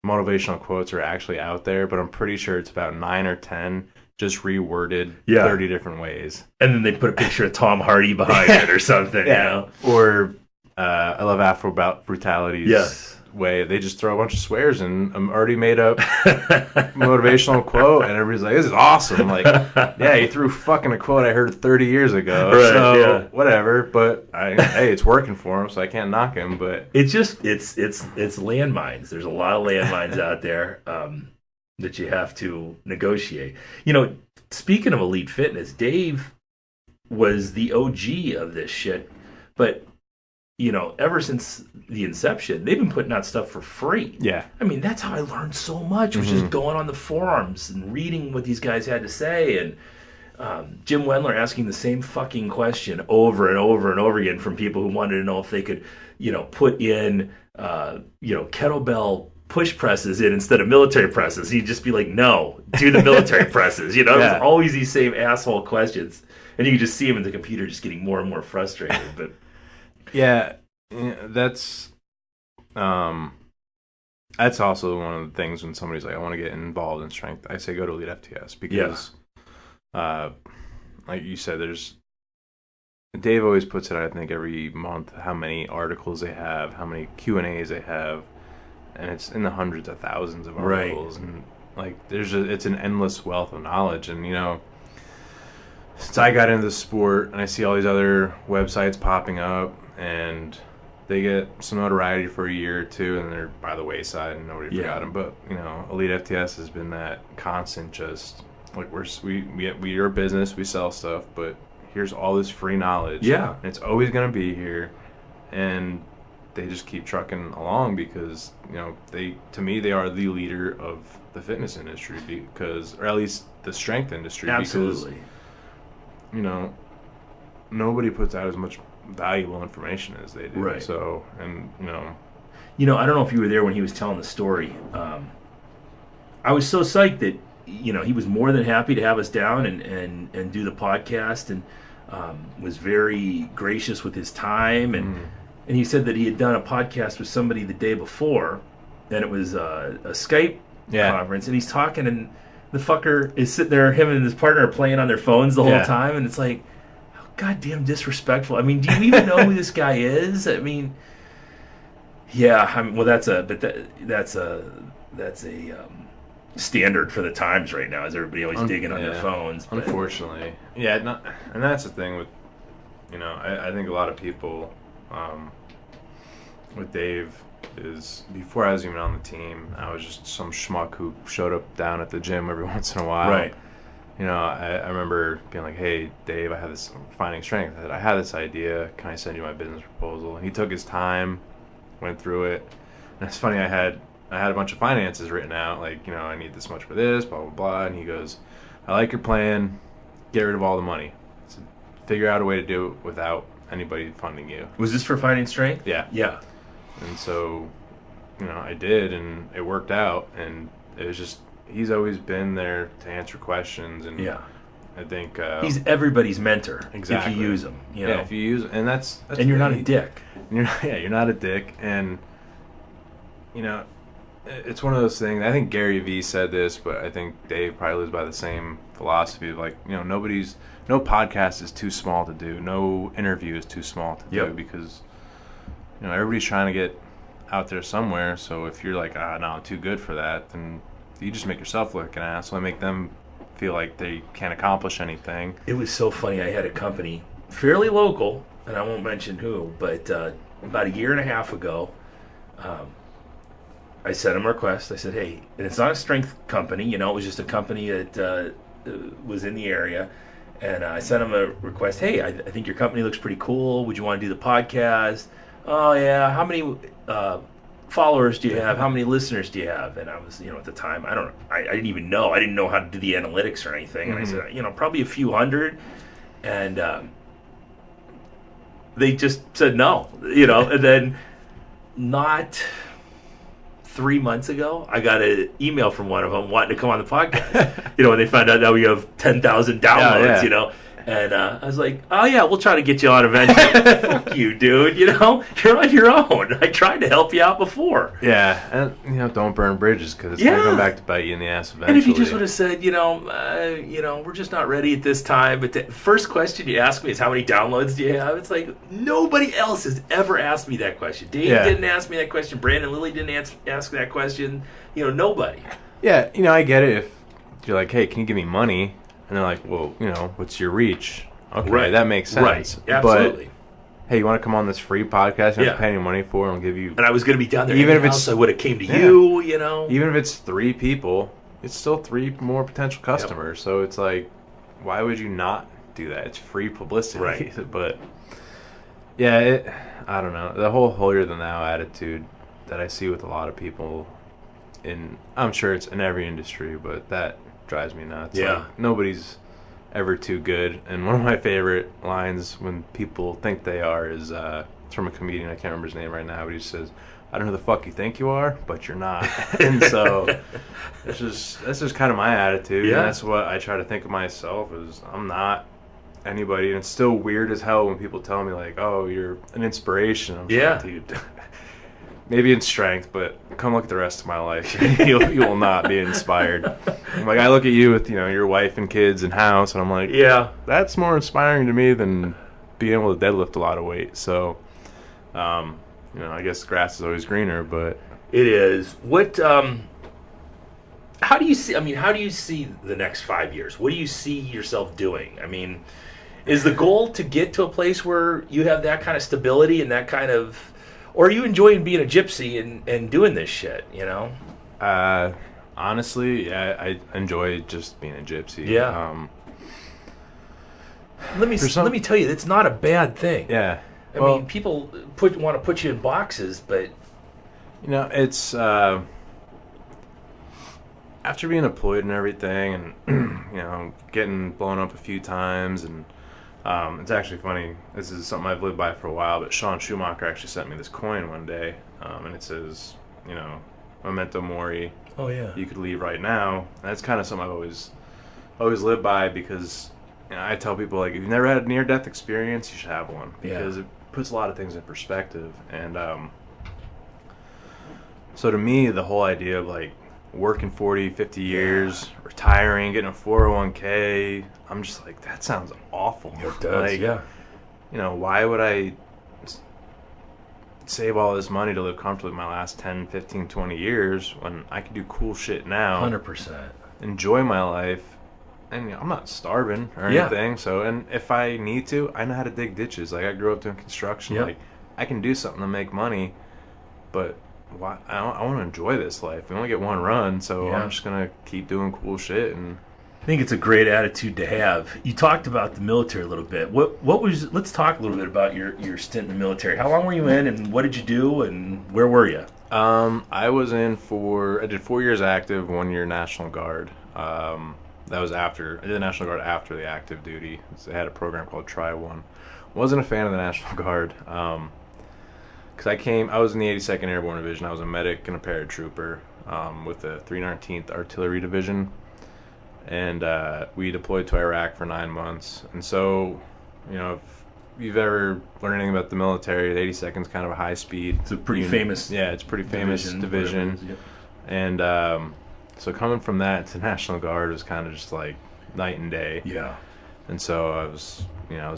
S2: motivational quotes are actually out there, but I'm pretty sure it's about 9 or 10 just reworded 30 different ways.
S1: And then they put a picture of Tom Hardy behind it or something. You know?
S2: Or I love Afro Brutality's way. They just throw a bunch of swears in. I'm already made up motivational quote, and everybody's like, this is awesome. Like, yeah, you threw fucking a quote I heard 30 years ago. Right, so whatever. But hey, it's working for him, so I can't knock him. But
S1: it's just it's landmines. There's a lot of landmines out there that you have to negotiate. You know, speaking of Elite Fitness, Dave was the OG of this shit, but you know, ever since the inception, they've been putting out stuff for free.
S2: Yeah.
S1: I mean, that's how I learned so much, was just going on the forums and reading what these guys had to say. And Jim Wendler asking the same fucking question over and over and over again from people who wanted to know if they could, you know, put in, kettlebell push presses in instead of military presses. He'd just be like, no, do the military presses. You know, it was always these same asshole questions. And you could just see him in the computer just getting more and more frustrated. But
S2: yeah, that's also one of the things when somebody's like, I want to get involved in strength, I say go to Elite FTS because, like you said, Dave always puts it out, I think, every month, how many articles they have, how many Q&As they have, and it's in the hundreds of thousands of articles, and like it's an endless wealth of knowledge. And you know, since I got into the sport and I see all these other websites popping up and they get some notoriety for a year or two and they're by the wayside and nobody forgot them. But you know, Elite FTS has been that constant, just like we are a business, we sell stuff, but here's all this free knowledge.
S1: Yeah,
S2: and it's always going to be here, and they just keep trucking along because, you know, to me they are the leader of the fitness industry, or at least the strength industry.
S1: Absolutely.
S2: Because, you know, nobody puts out as much valuable information as they do.
S1: Right.
S2: So, and you
S1: know, I don't know if you were there when he was telling the story. I was so psyched that, you know, he was more than happy to have us down and do the podcast, and was very gracious with his time. And he said that he had done a podcast with somebody the day before, and it was a Skype conference, and he's talking, and the fucker is sitting there, him and his partner are playing on their phones the whole time, and it's like, how goddamn disrespectful. I mean, do you even know who this guy is? I mean, well, that's a standard for the times right now, is everybody always digging on their phones.
S2: But unfortunately. And that's the thing with, you know, I think a lot of people with Dave is, before I was even on the team, I was just some schmuck who showed up down at the gym every once in a while.
S1: Right.
S2: You know, I remember being like, hey, Dave, I have this finding strength. I had this idea. Can I send you my business proposal? And he took his time, went through it. And it's funny, I had a bunch of finances written out, like, you know, I need this much for this, blah, blah, blah. And he goes, I like your plan. Get rid of all the money. So figure out a way to do it without anybody funding you.
S1: Was this for finding strength?
S2: Yeah.
S1: Yeah.
S2: And so, you know, I did, and it worked out. And it was just, he's always been there to answer questions. And I think
S1: he's everybody's mentor.
S2: Exactly.
S1: If you use him. You know?
S2: Yeah, if you use, and that's
S1: and you're not a dick.
S2: You're not a dick. And you know, it's one of those things. I think Gary Vee said this, but I think Dave probably lives by the same philosophy of, like, you know, no podcast is too small to do. No interview is too small to do, because, you know, everybody's trying to get out there somewhere. So if you're like, no, I'm too good for that, then you just make yourself look like an asshole. Make them feel like they can't accomplish anything.
S1: It was so funny. I had a company, fairly local, and I won't mention who, but about a year and a half ago, I sent them a request. I said, hey, and it's not a strength company, it was just a company that was in the area. And I sent them a request, hey, I think your company looks pretty cool. Would you want to do the podcast? Oh, yeah. How many followers do you have? How many listeners do you have? And I was, at the time, I didn't even know. I didn't know how to do the analytics or anything. And I said, probably a few hundred. And they just said no, and then not 3 months ago, I got an email from one of them wanting to come on the podcast. When they found out that we have 10,000 downloads, And I was like, oh, yeah, we'll try to get you on eventually. Fuck you, dude. You're on your own. I tried to help you out before.
S2: Yeah, and, don't burn bridges because it's going to come back to bite you in the ass eventually.
S1: And if you just would have said, we're just not ready at this time. But the first question you ask me is, how many downloads do you have? It's like, nobody else has ever asked me that question. Dave didn't ask me that question. Brandon Lilly didn't ask that question. Nobody.
S2: Yeah, I get it if you're like, hey, can you give me money? And they're like, well, what's your reach? Okay, right. That makes sense.
S1: Right, absolutely.
S2: But, hey, you want to come on this free podcast? You don't pay any money for it. I'll give you...
S1: And I was going to be down there even if it's I would have came to you,
S2: Even if it's 3 people, it's still 3 more potential customers. Yep. So it's like, why would you not do that? It's free publicity.
S1: Right.
S2: But, yeah, I don't know. The whole holier-than-thou attitude that I see with a lot of people I'm sure it's in every industry, but that drives me nuts.
S1: Yeah.
S2: Like, nobody's ever too good. And one of my favorite lines when people think they are is it's from a comedian. I can't remember his name right now, but he says, I don't know who the fuck you think you are, but you're not. And so that's just kind of my attitude.
S1: Yeah.
S2: And that's what I try to think of myself is I'm not anybody. And it's still weird as hell when people tell me like, oh, you're an inspiration. I'm like, dude, maybe in strength, but come look at the rest of my life. you will not be inspired. Like, I look at you with, your wife and kids and house, and I'm like, yeah, that's more inspiring to me than being able to deadlift a lot of weight. So, I guess the grass is always greener, but
S1: it is. What? How do you see? How do you see the next 5 years? What do you see yourself doing? Is the goal to get to a place where you have that kind of stability and that kind of, or are you enjoying being a gypsy and doing this shit?
S2: Honestly, yeah, I enjoy just being a gypsy.
S1: Yeah. Let me tell you, it's not a bad thing.
S2: Yeah.
S1: People want to put you in boxes, but
S2: it's after being employed and everything, and getting blown up a few times, and it's actually funny. This is something I've lived by for a while, but Sean Schumacher actually sent me this coin one day, and it says, Memento Mori.
S1: Oh yeah.
S2: You could leave right now. And that's kind of something I've always lived by because I tell people, like, if you've never had a near-death experience, you should have one because it puts a lot of things in perspective. And so to me, the whole idea of like working 40, 50 years, retiring, getting a 401k, I'm just like, that sounds awful.
S1: It does,
S2: why would I save all this money to live comfortably my last 10, 15, 20 years when I can do cool shit now?
S1: 100%.
S2: Enjoy my life. And I'm not starving or anything. So, and if I need to, I know how to dig ditches. Like, I grew up doing construction. Like, I can do something to make money, but why? I want to enjoy this life. We only get one run, so I'm just gonna keep doing cool shit. And
S1: I think it's a great attitude to have. You talked about the military a little bit. What was? Let's talk a little bit about your stint in the military. How long were you in, and what did you do, and where were you?
S2: I was I did 4 years active, 1 year National Guard. That was after I did the National Guard after the active duty. They had a program called Try One. Wasn't a fan of the National Guard because I was in the 82nd Airborne Division. I was a medic and a paratrooper with the 319th Artillery Division, and we deployed to Iraq for 9 months. And so, if you've ever learned anything about the military, the 82nd is kind of a high speed.
S1: It's a pretty famous.
S2: Yeah, it's a pretty famous division. And so coming from that to National Guard was kind of just like night and day.
S1: Yeah.
S2: And so I was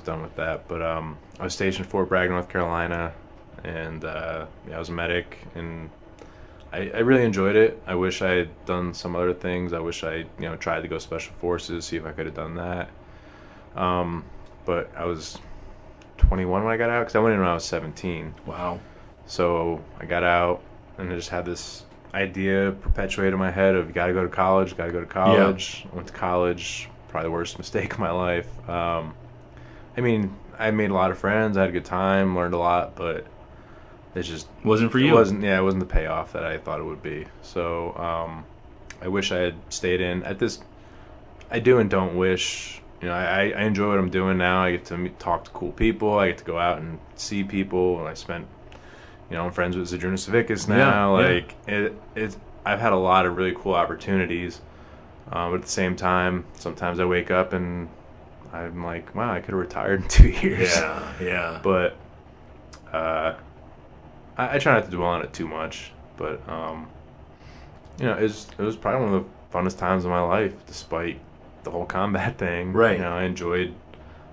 S2: done with that. But I was stationed at Fort Bragg, North Carolina, and I was a medic. And I really enjoyed it. I wish I had done some other things. I wish I tried to go special forces, see if I could have done that. But I was 21 when I got out, because I went in when I was 17.
S1: Wow.
S2: So I got out, and I just had this idea perpetuated in my head of, you got to go to college, got to go to college. I went to college, probably the worst mistake of my life. I mean, I made a lot of friends, I had a good time, learned a lot, but it just
S1: wasn't for you.
S2: It wasn't the payoff that I thought it would be. So I wish I had stayed in. At this, I do and don't wish. I enjoy what I'm doing now. I get to talk to cool people. I get to go out and see people. And I'm friends with Zadruna Savickas now. I've had a lot of really cool opportunities. But at the same time, sometimes I wake up and I'm like, wow, I could have retired in 2 years.
S1: Yeah.
S2: But I try not to dwell on it too much. But it was probably one of the funnest times of my life, despite the whole combat thing.
S1: Right.
S2: I enjoyed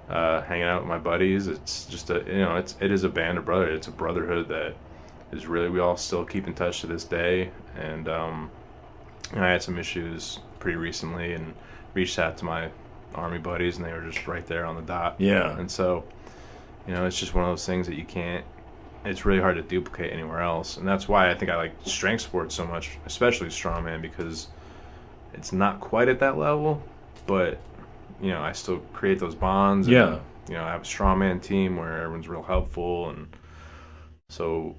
S2: hanging out with my buddies. It's just it is a band of brothers. It's a brotherhood that is really, we all still keep in touch to this day. And I had some issues pretty recently and reached out to my Army buddies, and they were just right there on the dot.
S1: Yeah.
S2: And so, it's just one of those things that you can't, it's really hard to duplicate anywhere else. And that's why I think I like strength sports so much, especially strongman, because it's not quite at that level, but I still create those bonds.
S1: Yeah.
S2: And, I have a strongman team where everyone's real helpful, and so,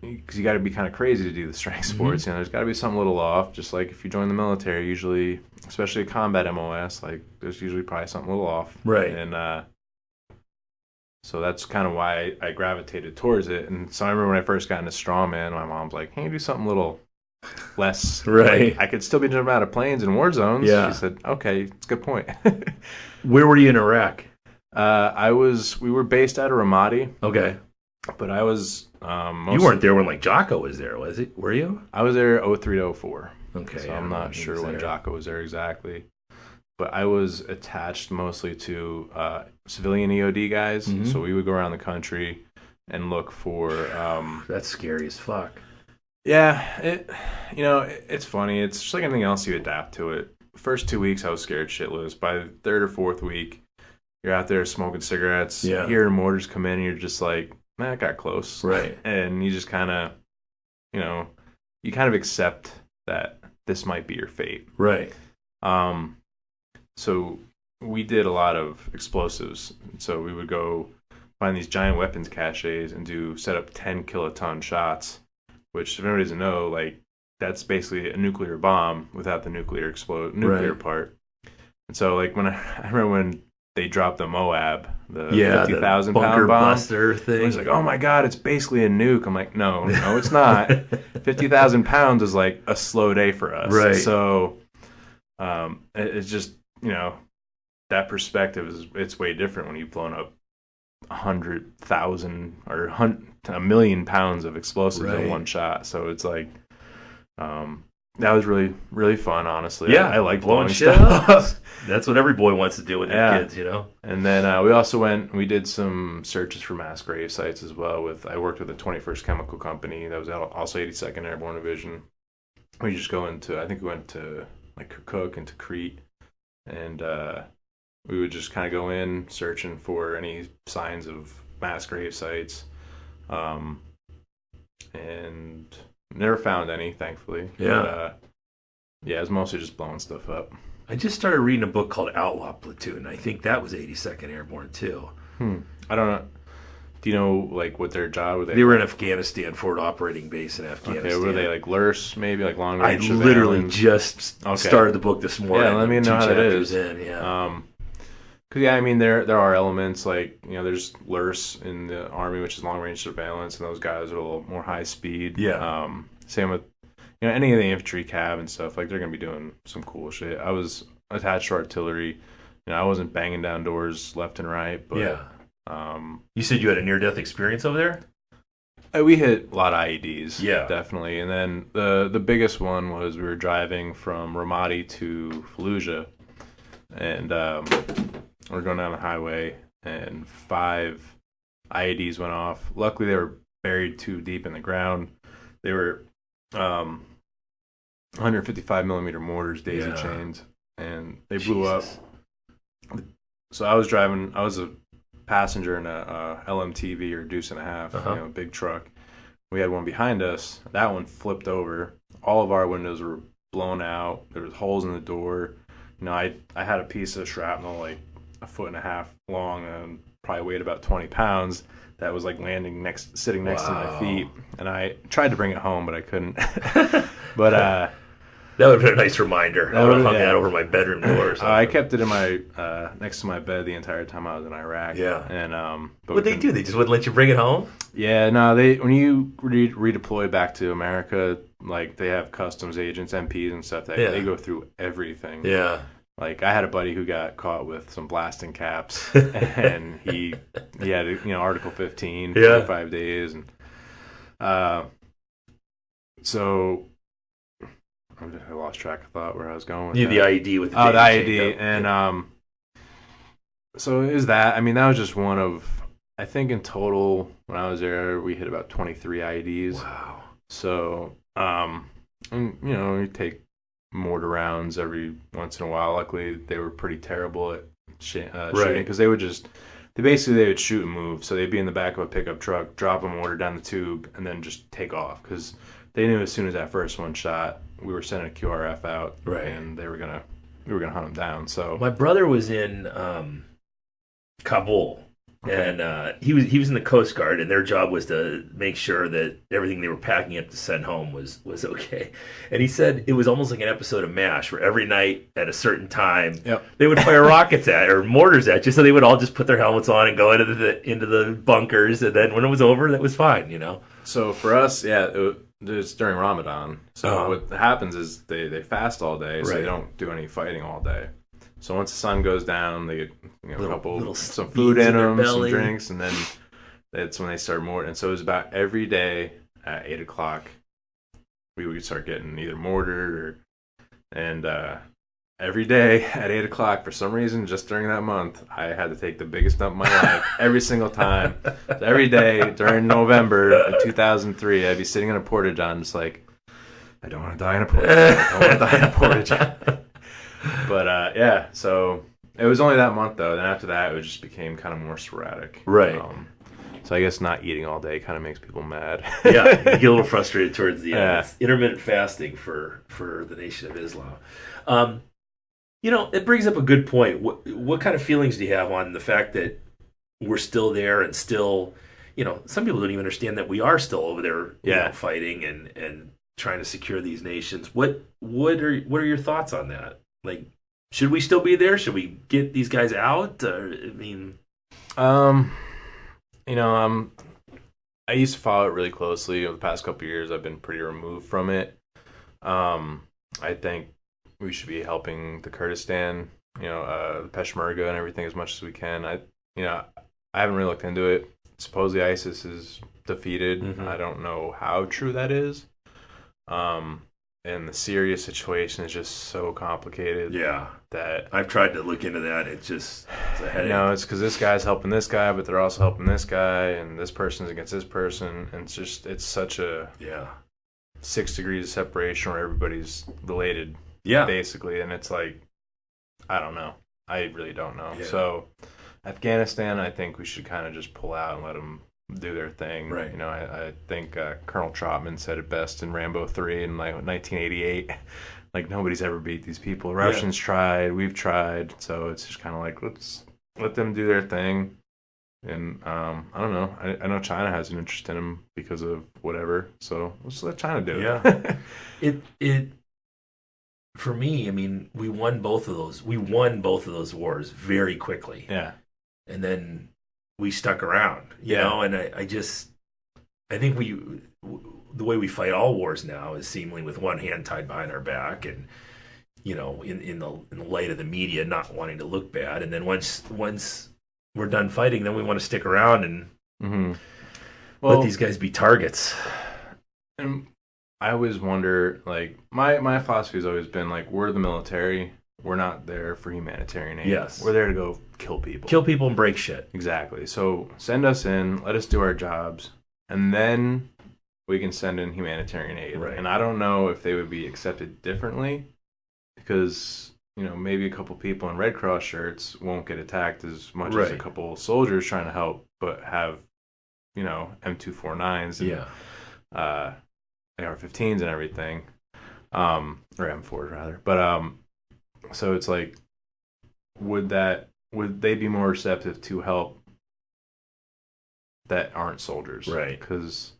S2: because you got to be kind of crazy to do the strength sports. There's got to be something a little off. Just like if you join the military, usually, especially a combat MOS, like there's usually probably something a little off.
S1: Right.
S2: And so that's kind of why I gravitated towards it. And so I remember when I first got into strongman, my mom's like, "Can you do something a little less?"
S1: Right.
S2: Like, I could still be jumping out of planes in war zones.
S1: Yeah.
S2: She said, "Okay, it's a good point."
S1: Where were you in Iraq?
S2: We were based out of Ramadi.
S1: Okay.
S2: But I was
S1: you weren't there when Jocko was there, was it? Were you?
S2: I was there 03 to 04.
S1: Okay.
S2: So I'm not sure when Jocko was there exactly. But I was attached mostly to civilian EOD guys. So we would go around the country and look for
S1: that's scary as fuck.
S2: Yeah, it's funny. It's just like anything else, you adapt to it. First 2 weeks I was scared shitless. By the third or fourth week, you're out there smoking cigarettes, hearing mortars come in, and you're just like, man, that got close.
S1: Right.
S2: And you just kind of, you kind of accept that this might be your fate.
S1: Right.
S2: So we did a lot of explosives. So we would go find these giant weapons caches and set up 10 kiloton shots, which, if anybody doesn't know, that's basically a nuclear bomb without the nuclear part. And so I remember when they dropped the Moab, the 50,000 pound bomb
S1: buster thing.
S2: It was like, oh my God, it's basically a nuke. I'm like, no, it's not. 50,000 pounds is like a slow day for us.
S1: Right.
S2: So it's just, that perspective it's way different when you've blown up 100,000 or 1,000,000 pounds of explosives in one shot. So it's like, that was really, really fun, honestly.
S1: Yeah,
S2: I like
S1: blowing shit
S2: stuff.
S1: up. That's what every boy wants to do with their kids,
S2: And then we also we did some searches for mass grave sites as well. I worked with the 21st Chemical Company. That was also 82nd Airborne Division. We just I think we went to Kirkuk and to Crete, and we would just kind of go in searching for any signs of mass grave sites, and never found any, thankfully.
S1: Yeah.
S2: But, it was mostly just blowing stuff up.
S1: I just started reading a book called Outlaw Platoon. I think that was 82nd Airborne too.
S2: I don't know. Do you know what their job was?
S1: They were in Afghanistan, Forward Operating Base in Afghanistan.
S2: Okay, were they LURS, maybe long range?
S1: I literally just started the book this morning.
S2: Yeah, let me know how that is. Because there are elements there's LURS in the Army, which is long range surveillance, and those guys are a little more high speed.
S1: Yeah.
S2: Same with any of the infantry cav and stuff. They're gonna be doing some cool shit. I was attached to artillery. I wasn't banging down doors left and right, but
S1: yeah. You said you had a near-death experience over there?
S2: We hit a lot of IEDs,
S1: yeah,
S2: definitely. And then the biggest one was we were driving from Ramadi to Fallujah, and we're going down the highway, and 5 IEDs went off. Luckily, they were buried too deep in the ground. They were 155 millimeter mortars, daisy chains, and they blew up. So I was a passenger in a LMTV or deuce and a half, big truck. We had one behind us. That one flipped over. All of our windows were blown out. There was holes in the door. I had a piece of shrapnel like 1.5 feet long and probably weighed about 20 pounds that was like sitting next to my feet. And I tried to bring it home, but I couldn't. But
S1: that would have been a nice reminder. I would have hung that over my bedroom door or something.
S2: I kept it in my next to my bed the entire time I was in Iraq.
S1: Yeah.
S2: And
S1: what'd they do? They just wouldn't let you bring it home?
S2: Yeah, no. When you redeploy back to America, like they have customs agents, MPs, and stuff. They go through everything.
S1: Yeah.
S2: Like I had a buddy who got caught with some blasting caps, and he had Article 15, 45 days, and so. I lost track of thought where I was going with that.
S1: The IED with the
S2: IED. And so it was that. I mean, that was just one of, I think in total, when I was there, we hit about 23 IEDs.
S1: Wow.
S2: So, you take mortar rounds every once in a while. Luckily, they were pretty terrible at shooting because they would shoot and move. So they'd be in the back of a pickup truck, drop a mortar down the tube, and then just take off because they knew as soon as that first one shot, we were sending a QRF out, and we were gonna hunt them down. So
S1: my brother was in Kabul, and he was in the Coast Guard, and their job was to make sure that everything they were packing up to send home was okay. And he said it was almost like an episode of MASH, where every night at a certain time they would fire rockets or mortars at you, so they would all just put their helmets on and go into the bunkers, and then when it was over, that was fine,
S2: So for us, it's during Ramadan. So what happens is they fast all day, so they don't do any fighting all day. So once the sun goes down, they get some food in them, some drinks, and then that's when they start mortar. And so it was about every day at 8 o'clock, we would start getting either mortared and every day at 8 o'clock, for some reason, just during that month, I had to take the biggest dump of my life every single time. So every day during November of 2003, I'd be sitting in a porta-john just like, I don't want to die in a porta-john. I don't want to die in a porta-john. But, so it was only that month, though. Then after that, it just became kind of more sporadic.
S1: Right.
S2: So I guess not eating all day kind of makes people mad.
S1: You get a little frustrated towards the end. It's intermittent fasting for the Nation of Islam. It brings up a good point. What kind of feelings do you have on the fact that we're still there and still, some people don't even understand that we are still over there fighting and trying to secure these nations. What are your thoughts on that? Like, should we still be there? Should we get these guys out?
S2: I used to follow it really closely. Over the past couple of years, I've been pretty removed from it. I think we should be helping the Kurdistan, the Peshmerga and everything as much as we can. I haven't really looked into it. Supposedly ISIS is defeated. Mm-hmm. I don't know how true that is. And the Syria situation is just so complicated. Yeah. That
S1: I've tried to look into that. It's a headache.
S2: It's because this guy's helping this guy, but they're also helping this guy, and this person's against this person. And it's such a 6 degrees of separation where everybody's related. Yeah. Basically. And it's like, I don't know. I really don't know. Yeah. So Afghanistan, I think we should kind of just pull out and let them do their thing. Right. I think Colonel Trotman said it best in Rambo 3 in like 1988. Like, nobody's ever beat these people. Russians tried. We've tried. So it's just kind of like, let's let them do their thing. And I don't know. I know China has an interest in them because of whatever. So let's let China do it.
S1: Yeah. it For me, I mean, we won both of those. We won both of those wars very quickly. Yeah. And then we stuck around, you know, and I think the way we fight all wars now is seemingly with one hand tied behind our back and, in the light of the media not wanting to look bad. And then once we're done fighting, then we want to stick around and let these guys be targets.
S2: And I always wonder, like, my philosophy has always been, like, we're the military. We're not there for humanitarian aid. Yes. We're there to go kill people.
S1: Kill people and break shit.
S2: Exactly. So send us in, let us do our jobs, and then we can send in humanitarian aid.
S1: Right.
S2: And I don't know if they would be accepted differently because, maybe a couple people in Red Cross shirts won't get attacked as much as a couple soldiers trying to help, but have, M249s and AR-15s and everything. Or M4s rather. But so it's like, would they be more receptive to help that aren't soldiers?
S1: Right.
S2: Because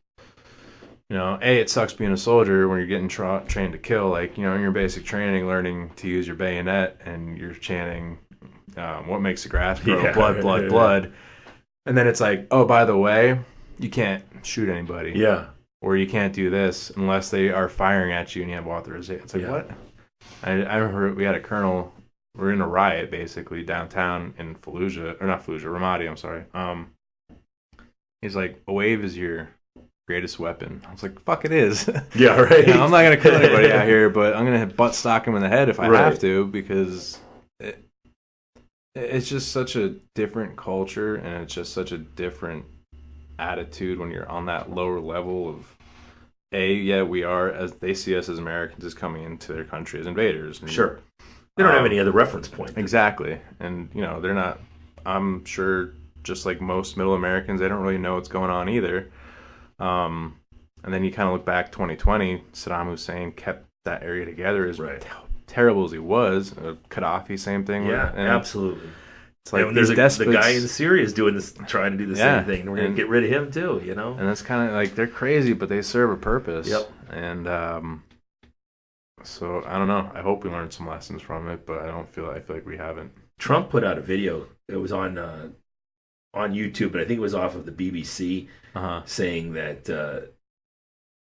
S2: it sucks being a soldier when you're getting trained to kill. Like, in your basic training, learning to use your bayonet, and you're chanting, what makes the grass grow? Blood, blood, blood. And then it's like, oh, by the way, you can't shoot anybody.
S1: Yeah.
S2: Or you can't do this unless they are firing at you and you have authorization. It's like, what? I remember we had a colonel. We're in a riot, basically, downtown in Fallujah. Or not Fallujah, Ramadi, I'm sorry. He's like, a wave is your greatest weapon. I was like, fuck, it is.
S1: Yeah, right.
S2: I'm not going to kill anybody out here, but I'm going to butt stock him in the head if I have to, because it's just such a different culture, and it's just such a different attitude when you're on that lower level of, we are, as they see us as Americans, as coming into their country as invaders. And,
S1: sure. They don't have any other reference point.
S2: Exactly. And, they're not, I'm sure, just like most middle Americans, they don't really know what's going on either. And then you kind of look back 2020, Saddam Hussein kept that area together as terrible as he was. Gaddafi, same thing.
S1: Yeah, absolutely.
S2: It's like
S1: there's the guy in Syria is doing this, trying to do the same thing. And we're going to get rid of him too,
S2: And that's kind of like, they're crazy, but they serve a purpose.
S1: Yep.
S2: And so I don't know. I hope we learned some lessons from it, but I feel like we haven't.
S1: Trump put out a video. It was on YouTube, but I think it was off of the BBC, saying that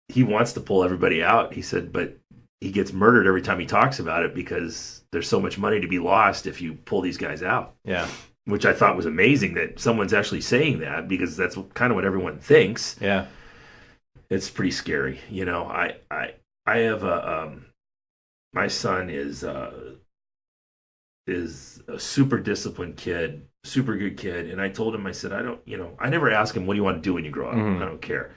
S1: he wants to pull everybody out. He said, but he gets murdered every time he talks about it because there's so much money to be lost if you pull these guys out.
S2: Yeah.
S1: Which I thought was amazing that someone's actually saying that, because that's kind of what everyone thinks.
S2: Yeah.
S1: It's pretty scary. I have my son is a super disciplined kid, super good kid. And I told him, I said, I never ask him, what do you want to do when you grow up?
S2: Mm-hmm.
S1: I don't care.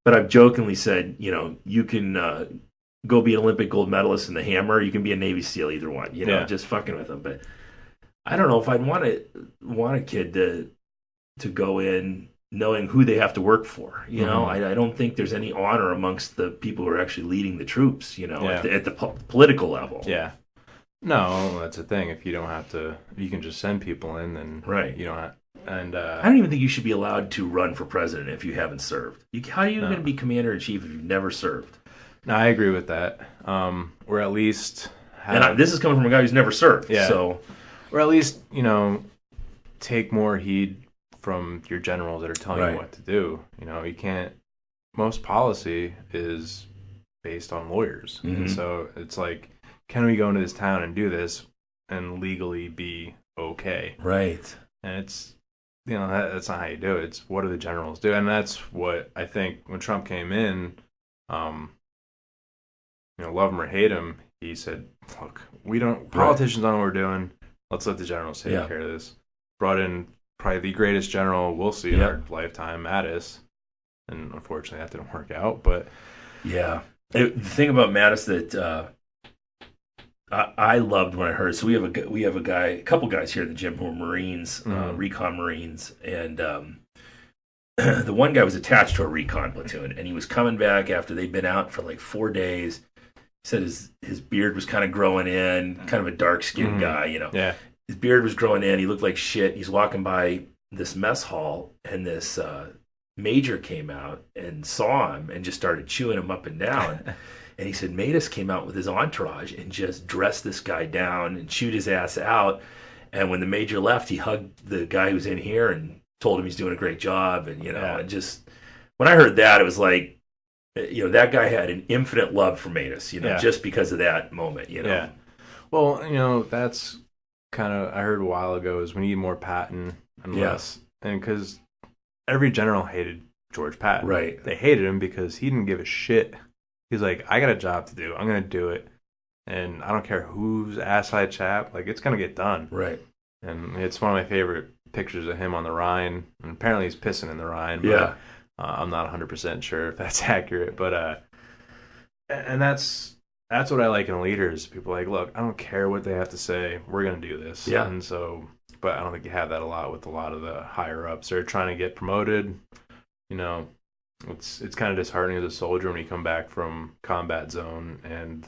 S1: But I've jokingly said, you can go be an Olympic gold medalist in the hammer. You can be a Navy SEAL, either one, just fucking with him. But I don't know if I'd want a kid to go in knowing who they have to work for. I don't think there's any honor amongst the people who are actually leading the troops, at the political level.
S2: Yeah. No, that's the thing. If you don't have to, you can just send people in, then you don't have. And
S1: I don't even think you should be allowed to run for president if you haven't served. How are you going to be commander in chief if you've never served?
S2: No, I agree with that. Or at least
S1: this is coming from a guy who's never served.
S2: Yeah.
S1: So,
S2: or at least take more heed from your generals that are telling you what to do. You can't. Most policy is based on lawyers, and so it's like, can we go into this town and do this and legally be okay?
S1: Right.
S2: And it's, that's not how you do it. It's what do the generals do? And that's what I think when Trump came in, love him or hate him, he said, look, politicians don't know what we're doing. Let's let the generals take care of this. Brought in probably the greatest general we'll see in our lifetime, Mattis. And unfortunately that didn't work out, but.
S1: Yeah. The thing about Mattis that, I loved when I heard. So we have a couple guys here at the gym who are Marines, recon Marines, and the one guy was attached to a recon platoon, and he was coming back after they'd been out for like 4 days. He said his beard was kind of growing in, kind of a dark skinned guy,
S2: Yeah.
S1: His beard was growing in. He looked like shit. He's walking by this mess hall, and this major came out and saw him and just started chewing him up and down. And he said Mattis came out with his entourage and just dressed this guy down and chewed his ass out. And when the major left, he hugged the guy who's in here and told him he's doing a great job. And, and just when I heard that, it was like, that guy had an infinite love for Mattis, just because of that moment,
S2: Yeah. Well, that's kind of, I heard a while ago, is we need more Patton and less. And because every general hated George Patton.
S1: Right.
S2: They hated him because he didn't give a shit. He's like, I got a job to do. I'm going to do it. And I don't care whose ass I chap. Like, it's going to get done.
S1: Right.
S2: And it's one of my favorite pictures of him on the Rhine. And apparently he's pissing in the Rhine. But,
S1: yeah.
S2: I'm not 100% sure if that's accurate, but and that's what I like in leaders. People are like, look, I don't care what they have to say. We're going to do this.
S1: Yeah.
S2: And so, but I don't think you have that a lot with a lot of the higher ups. They're trying to get promoted. You know, it's kind of disheartening as a soldier when you come back from combat zone and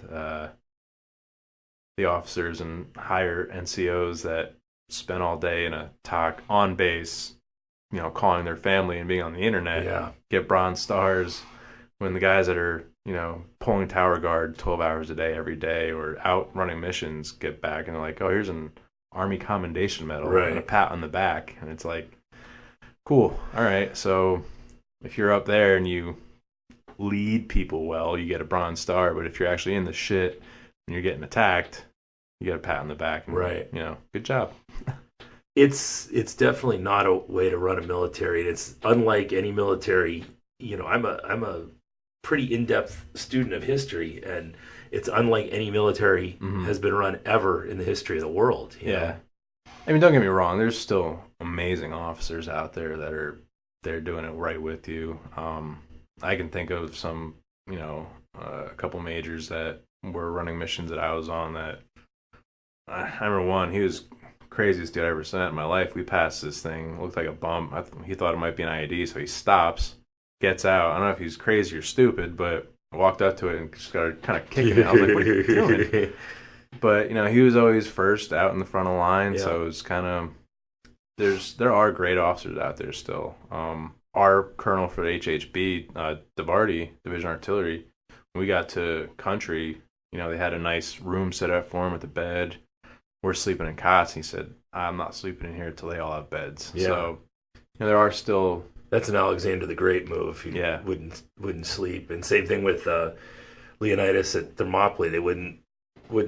S2: the officers and higher NCOs that spend all day in a talk on base, you know, calling their family and being on the internet, get bronze stars, when the guys that are, you know, pulling tower guard 12 hours a day every day or out running missions get back and they're like, oh, here's an Army Commendation Medal and a pat on the back. And it's like, cool. All right. So if you're up there and you lead people well, you get a bronze star. But if you're actually in the shit and you're getting attacked, you get a pat on the back. And, you know, good job.
S1: It's definitely not a way to run a military. It's unlike any military. You know, I'm a pretty in-depth student of history, and it's unlike any military has been run ever in the history of the world. You know?
S2: I mean, don't get me wrong. There's still amazing officers out there that they're doing it right with you. I can think of some, you know, a couple majors that were running missions that I was on that I remember one, he was craziest dude I ever sent in my life. We passed this thing, looked like a bump. He thought it might be an IED, so he stops, gets out. I don't know if he's crazy or stupid, but I walked up to it and just started kind of kicking it. I was like, what are you doing? But, you know, he was always first out in the front of the line, so it was kind of, there are great officers out there still. Our colonel for the HHB, DeBarty, Division Artillery, when we got to country, you know, they had a nice room set up for him with a bed. We're sleeping in cots. He said, I'm not sleeping in here until they all have beds. Yeah. So, you know, there are still...
S1: That's an Alexander the Great move. He wouldn't sleep. And same thing with Leonidas at Thermopylae. They wouldn't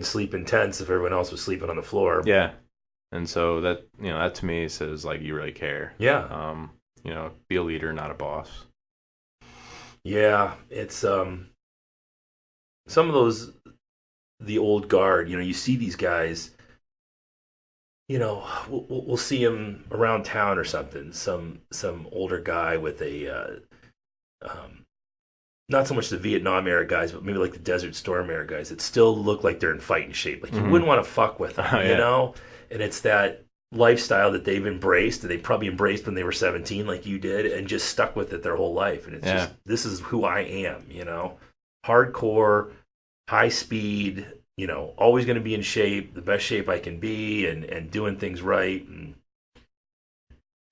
S1: sleep in tents if everyone else was sleeping on the floor.
S2: Yeah. And so that, you know, that to me says, like, you really care.
S1: Yeah.
S2: You know, be a leader, not a boss.
S1: Yeah. It's some of those, the old guard, you know, you see these guys... You know, we'll see him around town or something. Some older guy with a, not so much the Vietnam era guys, but maybe like the Desert Storm era guys that still look like they're in fighting shape. Like you wouldn't want to fuck with them, you know. And it's that lifestyle that they've embraced, that they probably embraced when they were 17, like you did, and just stuck with it their whole life. And it's just, this is who I am, you know, hardcore, high speed. You know, always going to be in shape, the best shape I can be, and doing things right. And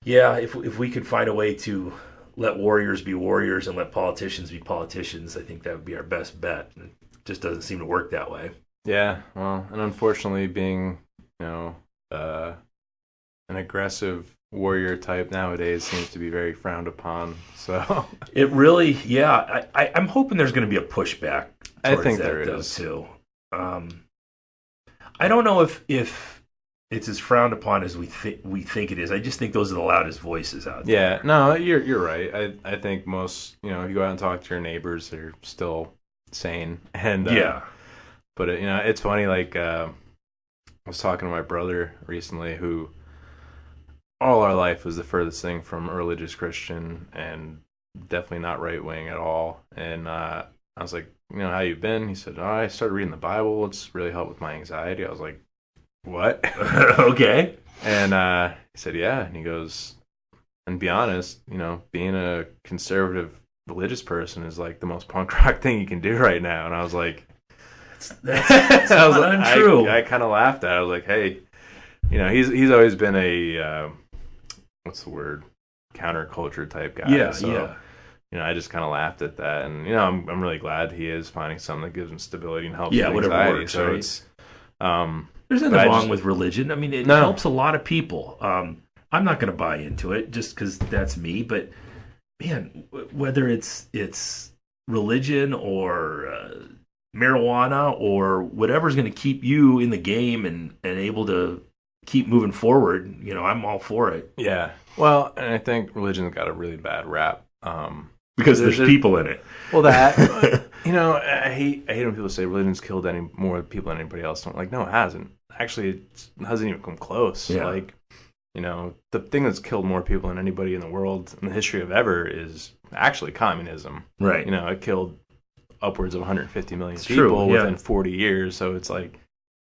S1: yeah, if we could find a way to let warriors be warriors and let politicians be politicians, I think that would be our best bet. It just doesn't seem to work that way.
S2: Yeah, well, and unfortunately, being, you know, an aggressive warrior type nowadays seems to be very frowned upon. So
S1: it really, I'm hoping there's going to be a pushback.
S2: I think there is
S1: too. I don't know if it's as frowned upon as we think it is. I just think those are the loudest voices out there.
S2: Yeah, no, you're right. I think most, you know, if you go out and talk to your neighbors, they're still sane. And but you know, it's funny. Like I was talking to my brother recently, who all our life was the furthest thing from a religious Christian, and definitely not right wing at all. And I was like, you know, how you been? He said, I started reading the Bible. It's really helped with my anxiety. I was like, what?
S1: Okay.
S2: And he said, yeah. And he goes, and be honest, you know, being a conservative religious person is like the most punk rock thing you can do right now. And I was like,
S1: that's not untrue.
S2: I kind of laughed at it. I was like, hey, you know, he's always been a, what's the word? Counterculture type guy.
S1: Yeah,
S2: so, you know, I just kind of laughed at that, and you know, I'm really glad he is finding something that gives him stability and helps with anxiety.
S1: Whatever works,
S2: so
S1: right?
S2: It's
S1: there's nothing wrong with religion. I mean, it helps a lot of people. I'm not going to buy into it just because that's me, but man, whether it's religion or marijuana or whatever's going to keep you in the game and able to keep moving forward, you know, I'm all for it.
S2: Yeah. Well, and I think religion's got a really bad rap.
S1: Because there's people in it.
S2: Well, that, you know, I hate when people say religion's killed any more people than anybody else. I'm like, no, it hasn't. Actually, it hasn't even come close.
S1: Yeah.
S2: Like, you know, the thing that's killed more people than anybody in the world in the history of ever is actually communism.
S1: Right.
S2: You know, it killed upwards of 150 million
S1: It's
S2: people
S1: true, yeah.
S2: within 40 years. So it's like,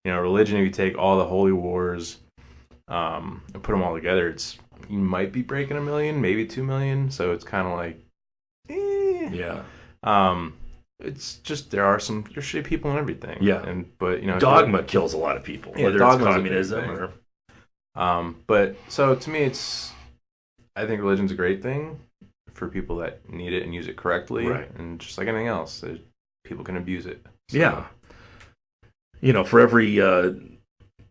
S2: you know, religion, if you take all the holy wars and put them all together, you might be breaking 1 million, maybe 2 million. So it's kind of like,
S1: Yeah.
S2: It's just there's shitty people and everything.
S1: Yeah.
S2: But you know,
S1: Dogma kills a lot of people,
S2: Yeah,
S1: whether it's
S2: dogma's a big
S1: communism
S2: thing.
S1: or.
S2: But so to me, I think religion's a great thing for people that need it and use it correctly.
S1: Right.
S2: And just like anything else, people can abuse it. So,
S1: Yeah. You know, for every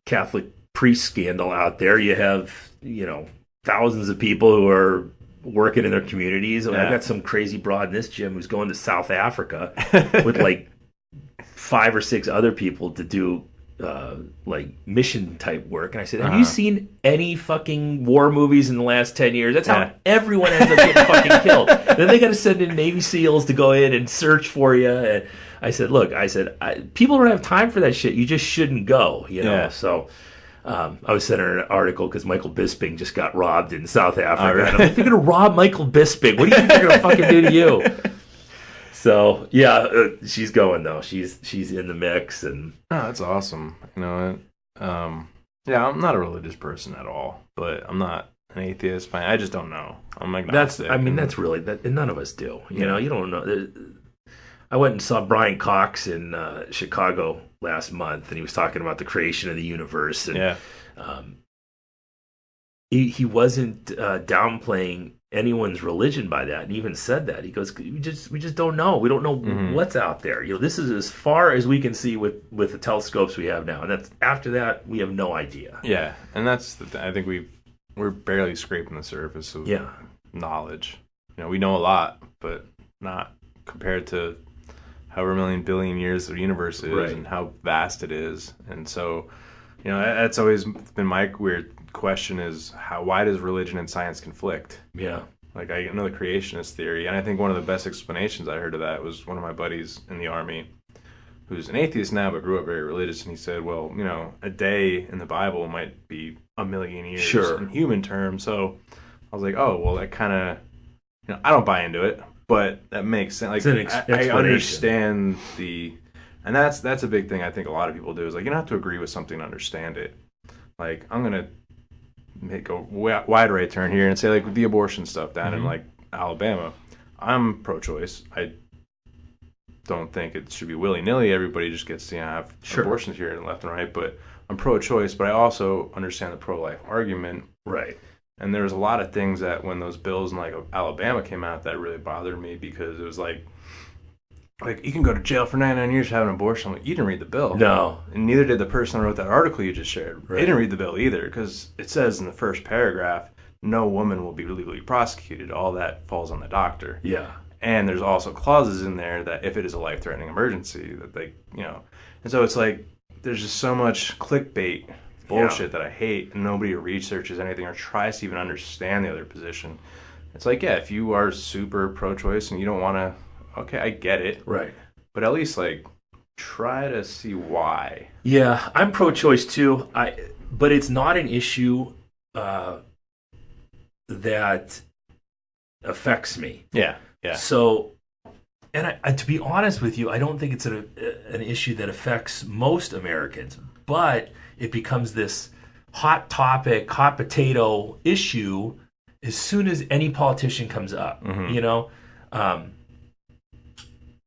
S1: Catholic priest scandal out there, you have, you know, thousands of people who are working in their communities.
S2: Yeah.
S1: I've got some crazy broad in this gym who's going to South Africa with like 5 or 6 other people to do like mission type work. And I said, have you seen any fucking war movies in the last 10 years? That's how everyone ends up getting fucking killed. Then they got to send in Navy SEALs to go in and search for you. And I said, look, people don't have time for that shit. You just shouldn't go, you know?
S2: Yeah.
S1: So I was sent an article because Michael Bisping just got robbed in South Africa.
S2: Right.
S1: And I'm like, they're going to rob Michael Bisping. What do you think they're going to fucking do to you? So yeah, she's going though. She's in the mix, and
S2: that's awesome. You know, yeah, I'm not a religious person at all, but I'm not an atheist. I just don't know. I'm agnostic.
S1: That's really that. And none of us do. You know, you don't know. I went and saw Brian Cox in Chicago last month, and he was talking about the creation of the universe, and he wasn't downplaying anyone's religion by that, and he even said that. He goes, we just don't know. We don't know what's out there. You know, this is as far as we can see with the telescopes we have now, and that's after that we have no idea.
S2: Yeah, and that's the thing. I think we're barely scraping the surface of knowledge. You know, we know a lot, but not compared to however million billion years the universe is and how vast it is. And so, you know, that's always been my weird question is why does religion and science conflict?
S1: Yeah.
S2: Like I know the creationist theory, and I think one of the best explanations I heard of that was one of my buddies in the Army who's an atheist now but grew up very religious, and he said, well, you know, a day in the Bible might be 1 million years in human terms. So I was like, oh, well, that kind of, you know, I don't buy into it, but that makes sense. Like I understand and that's a big thing I think a lot of people do is like you don't have to agree with something to understand it. Like I'm gonna make a wide right turn here and say like with the abortion stuff down in like Alabama, I'm pro-choice. I don't think it should be willy-nilly. Everybody just gets to have abortions here and left and right, but I'm pro-choice, but I also understand the pro-life argument.
S1: Right.
S2: And there was a lot of things that when those bills in like Alabama came out that really bothered me because it was like you can go to jail for 99 years for having an abortion. I'm like, you didn't read the bill.
S1: No.
S2: And neither did the person who wrote that article you just shared.
S1: Right.
S2: They didn't read the bill either because it says in the first paragraph, no woman will be legally prosecuted. All that falls on the doctor.
S1: Yeah.
S2: And there's also clauses in there that if it is a life-threatening emergency that they, you know. And so it's like there's just so much clickbait bullshit that I hate, and nobody researches anything or tries to even understand the other position. It's like, yeah, if you are super pro-choice and you don't want to, okay, I get it.
S1: Right.
S2: But at least, like, try to see why.
S1: Yeah, I'm pro-choice too. But it's not an issue that affects me.
S2: Yeah, yeah.
S1: So, and to be honest with you, I don't think it's an issue that affects most Americans. But it becomes this hot topic, hot potato issue as soon as any politician comes up. You know.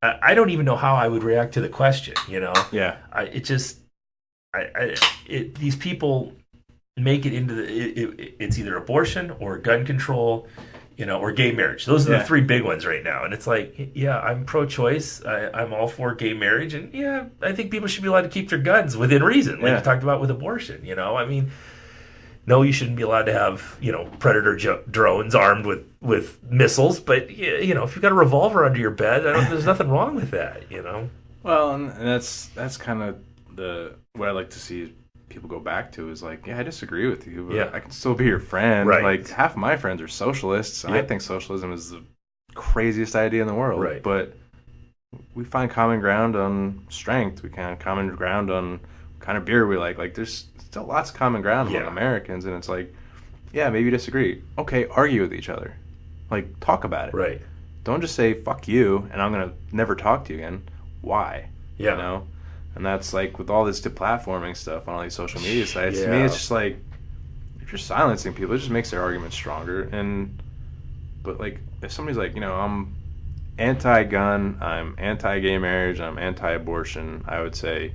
S1: I don't even know how I would react to the question, you know?
S2: Yeah.
S1: These people make it into it's either abortion or gun control, you know, or gay marriage. Those are the 3 big ones right now. And it's like, yeah, I'm pro-choice. I'm all for gay marriage. And yeah, I think people should be allowed to keep their guns within reason, like you talked about with abortion, you know? I mean, no, you shouldn't be allowed to have, you know, predator drones armed with missiles. But, you know, if you've got a revolver under your bed, there's nothing wrong with that, you know?
S2: Well, and that's kind of what I like to see people go back to is like, yeah, I disagree with you, but I can still be your friend.
S1: Right.
S2: Like, half of my friends are socialists. I think socialism is the craziest idea in the world.
S1: Right.
S2: But we find common ground on strength. We find common ground on what kind of beer we like. Like, there's still lots of common ground among Americans, and it's like, yeah, maybe you disagree. Okay, argue with each other. Like, talk about it.
S1: Right.
S2: don't just say fuck you and I'm gonna never talk to you again. Why?
S1: Yeah.
S2: You know? And that's like with all this deplatforming stuff on all these social media sites. To me, it's just like if you're silencing people, it just makes their argument stronger. But like if somebody's like, I'm anti-gun, I'm anti-gay marriage, I'm anti-abortion, I would say,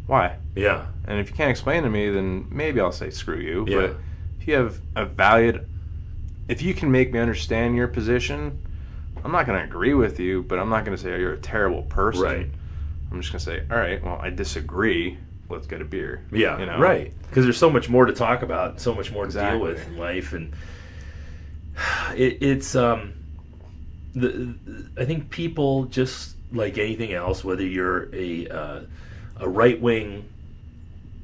S2: why?
S1: Yeah.
S2: And if you can't explain to me, then maybe I'll say screw you.
S1: Yeah.
S2: But if you have if you can make me understand your position, I'm not going to agree with you, but I'm not going to say, oh, you're a terrible person.
S1: Right.
S2: I'm just going to say, all right, well, I disagree. Let's get a beer.
S1: Yeah, right. Because there's so much more to talk about, so much more to deal with in life. And it's I think people, just like anything else, whether you're a right-wing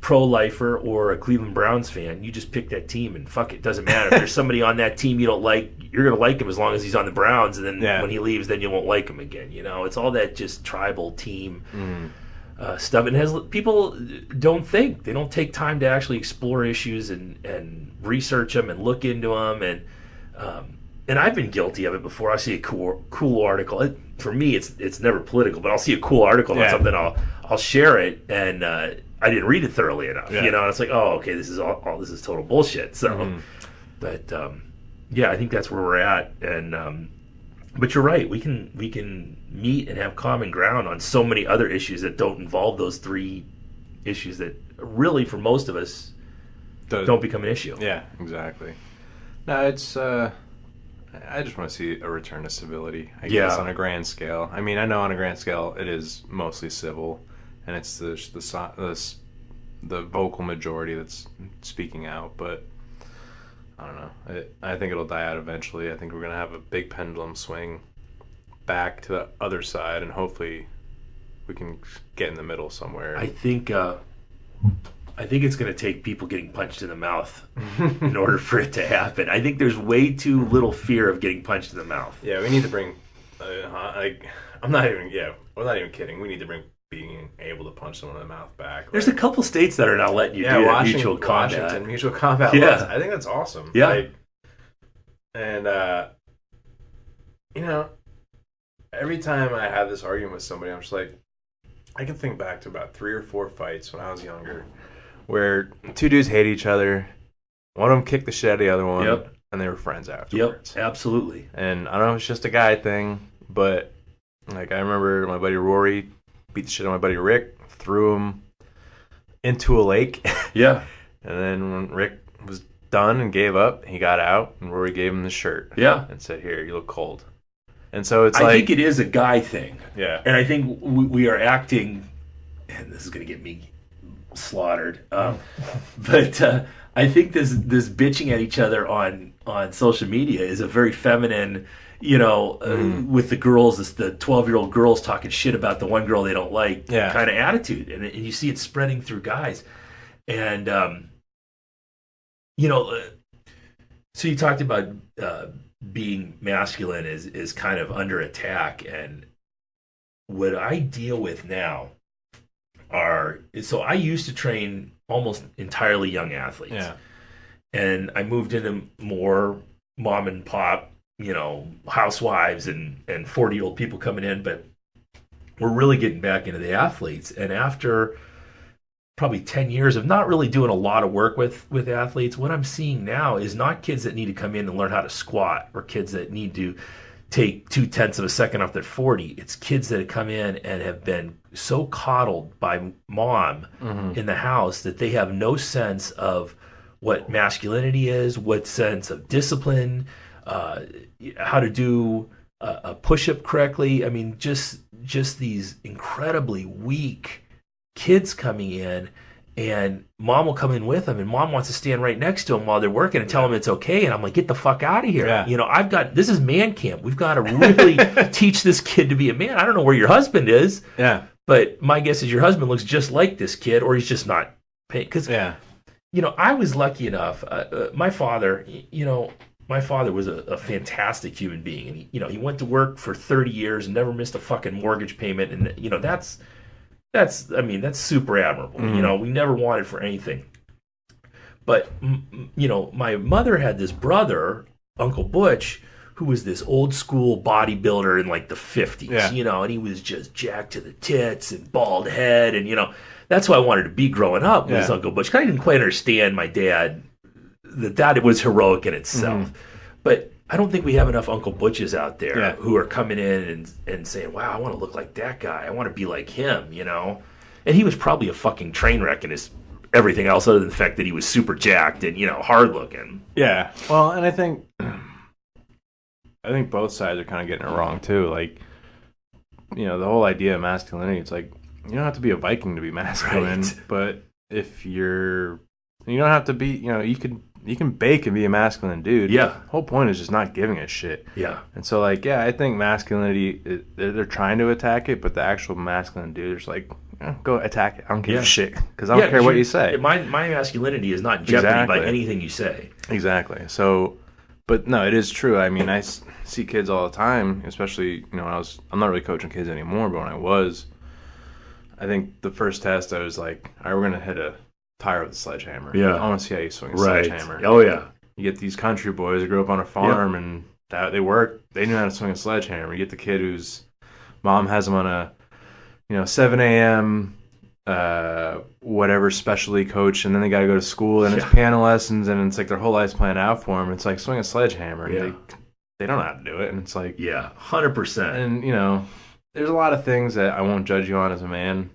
S1: pro-lifer or a Cleveland Browns fan, you just pick that team and fuck it. Doesn't matter. If there's somebody on that team you don't like, you're going to like him as long as he's on the Browns, and then when he leaves, then you won't like him again. It's all that just tribal team stuff. And people don't think. They don't take time to actually explore issues and research them and look into them. And I've been guilty of it before. I see a cool article. For me, it's never political, but I'll see a cool article on something. I'll share it, and I didn't read it thoroughly enough. And it's like, oh, okay, this is all this is total bullshit. So, but I think that's where we're at. And but you're right. We can meet and have common ground on so many other issues that don't involve those three issues that really, for most of us, don't become an issue.
S2: Yeah, exactly. No, it's. I just want to see a return to civility, I guess, on a grand scale. I mean, I know on a grand scale it is mostly civil, and it's the vocal majority that's speaking out, but I don't know. I think it'll die out eventually. I think we're going to have a big pendulum swing back to the other side, and hopefully we can get in the middle somewhere.
S1: I think it's going to take people getting punched in the mouth in order for it to happen. I think there's way too little fear of getting punched in the mouth.
S2: Yeah, we need to bring. We're not even kidding. We need to bring being able to punch someone in the mouth back.
S1: There's a couple states that are not letting you do that mutual combat.
S2: Washington, mutual combat.
S1: Yeah,
S2: I think that's awesome.
S1: Yeah,
S2: and every time I have this argument with somebody, I'm just like, I can think back to about 3 or 4 fights when I was younger, where 2 dudes hate each other. One of them kicked the shit out of the other one, and they were friends afterwards.
S1: Yep, absolutely.
S2: And I don't know if it's just a guy thing, but like I remember my buddy Rory beat the shit out of my buddy Rick, threw him into a lake.
S1: Yeah.
S2: And then when Rick was done and gave up, he got out, and Rory gave him the shirt.
S1: Yeah.
S2: And said, "Here, you look cold." And so
S1: I think it is a guy thing.
S2: Yeah.
S1: And I think we are acting, and this is going to get me slaughtered, but I think this bitching at each other on social media is a very feminine, with the girls, it's the 12-year-old girls talking shit about the one girl they don't like kind of attitude. And you see it spreading through guys. And, so you talked about being masculine is kind of under attack. And what I deal with now so I used to train almost entirely young athletes.
S2: Yeah.
S1: And I moved into more mom and pop, housewives and 40-year-old people coming in, but we're really getting back into the athletes. And after probably 10 years of not really doing a lot of work with athletes, what I'm seeing now is not kids that need to come in and learn how to squat or kids that need to take 0.2 of a second off their 40. It's kids that have come in and have been so coddled by mom in the house that they have no sense of what masculinity is, what sense of discipline, how to do a push-up correctly. I mean, just these incredibly weak kids coming in, and mom will come in with them, and mom wants to stand right next to them while they're working and tell them it's okay. And I'm like, get the fuck out of here. Yeah. This is man camp. We've got to really teach this kid to be a man. I don't know where your husband is. Yeah. But my guess is your husband looks just like this kid, or he's just not paying. Because, I was lucky enough. My father was a fantastic human being. And, he went to work for 30 years and never missed a fucking mortgage payment. And, that's super admirable. We never wanted for anything. But, my mother had this brother, Uncle Butch, who was this old school bodybuilder in like the 50s,
S2: Yeah.
S1: you know, and he was just jacked to the tits and bald head. And, you know, that's who I wanted to be growing up was
S2: Yeah.
S1: Uncle Butch. I didn't quite understand my dad, that it was heroic in itself. But I don't think we have enough Uncle Butches out there who are coming in and saying, wow, I want to look like that guy. I want to be like him, you know. And he was probably a fucking train wreck in his everything else other than the fact that he was super jacked and, you know, hard looking.
S2: Yeah. Well, and I think both sides are kind of getting it wrong too. Like, you know, the whole idea of masculinity, it's like you don't have to be a Viking to be masculine,
S1: Right.
S2: but if you don't have to be, you know, you can bake and be a masculine dude.
S1: Yeah.
S2: The whole point is just not giving a shit.
S1: Yeah.
S2: And so, like, yeah, I think masculinity, they're trying to attack it, but the actual masculine dude is like, go attack it. I don't give a shit because I don't care what you say.
S1: My masculinity is not in jeopardy by anything you say.
S2: Exactly. So, but no, it is true. I mean, I see kids all the time, especially, you know, I'm not really coaching kids anymore, but when I was, I think the first test I was like, all right, we're going to hit a tire with a sledgehammer.
S1: Yeah.
S2: I want to see how you swing a sledgehammer.
S1: Oh, yeah.
S2: You get these country boys who grew up on a farm and they knew how to swing a sledgehammer. You get the kid whose mom has him on a, you know, 7 a.m., whatever specialty coach, and then they got to go to school and it's piano lessons and it's like their whole life's planned out for them. It's like swing a sledgehammer. And they don't know how to do it. And it's like,
S1: 100%.
S2: And, you know, there's a lot of things that I won't judge you on as a man.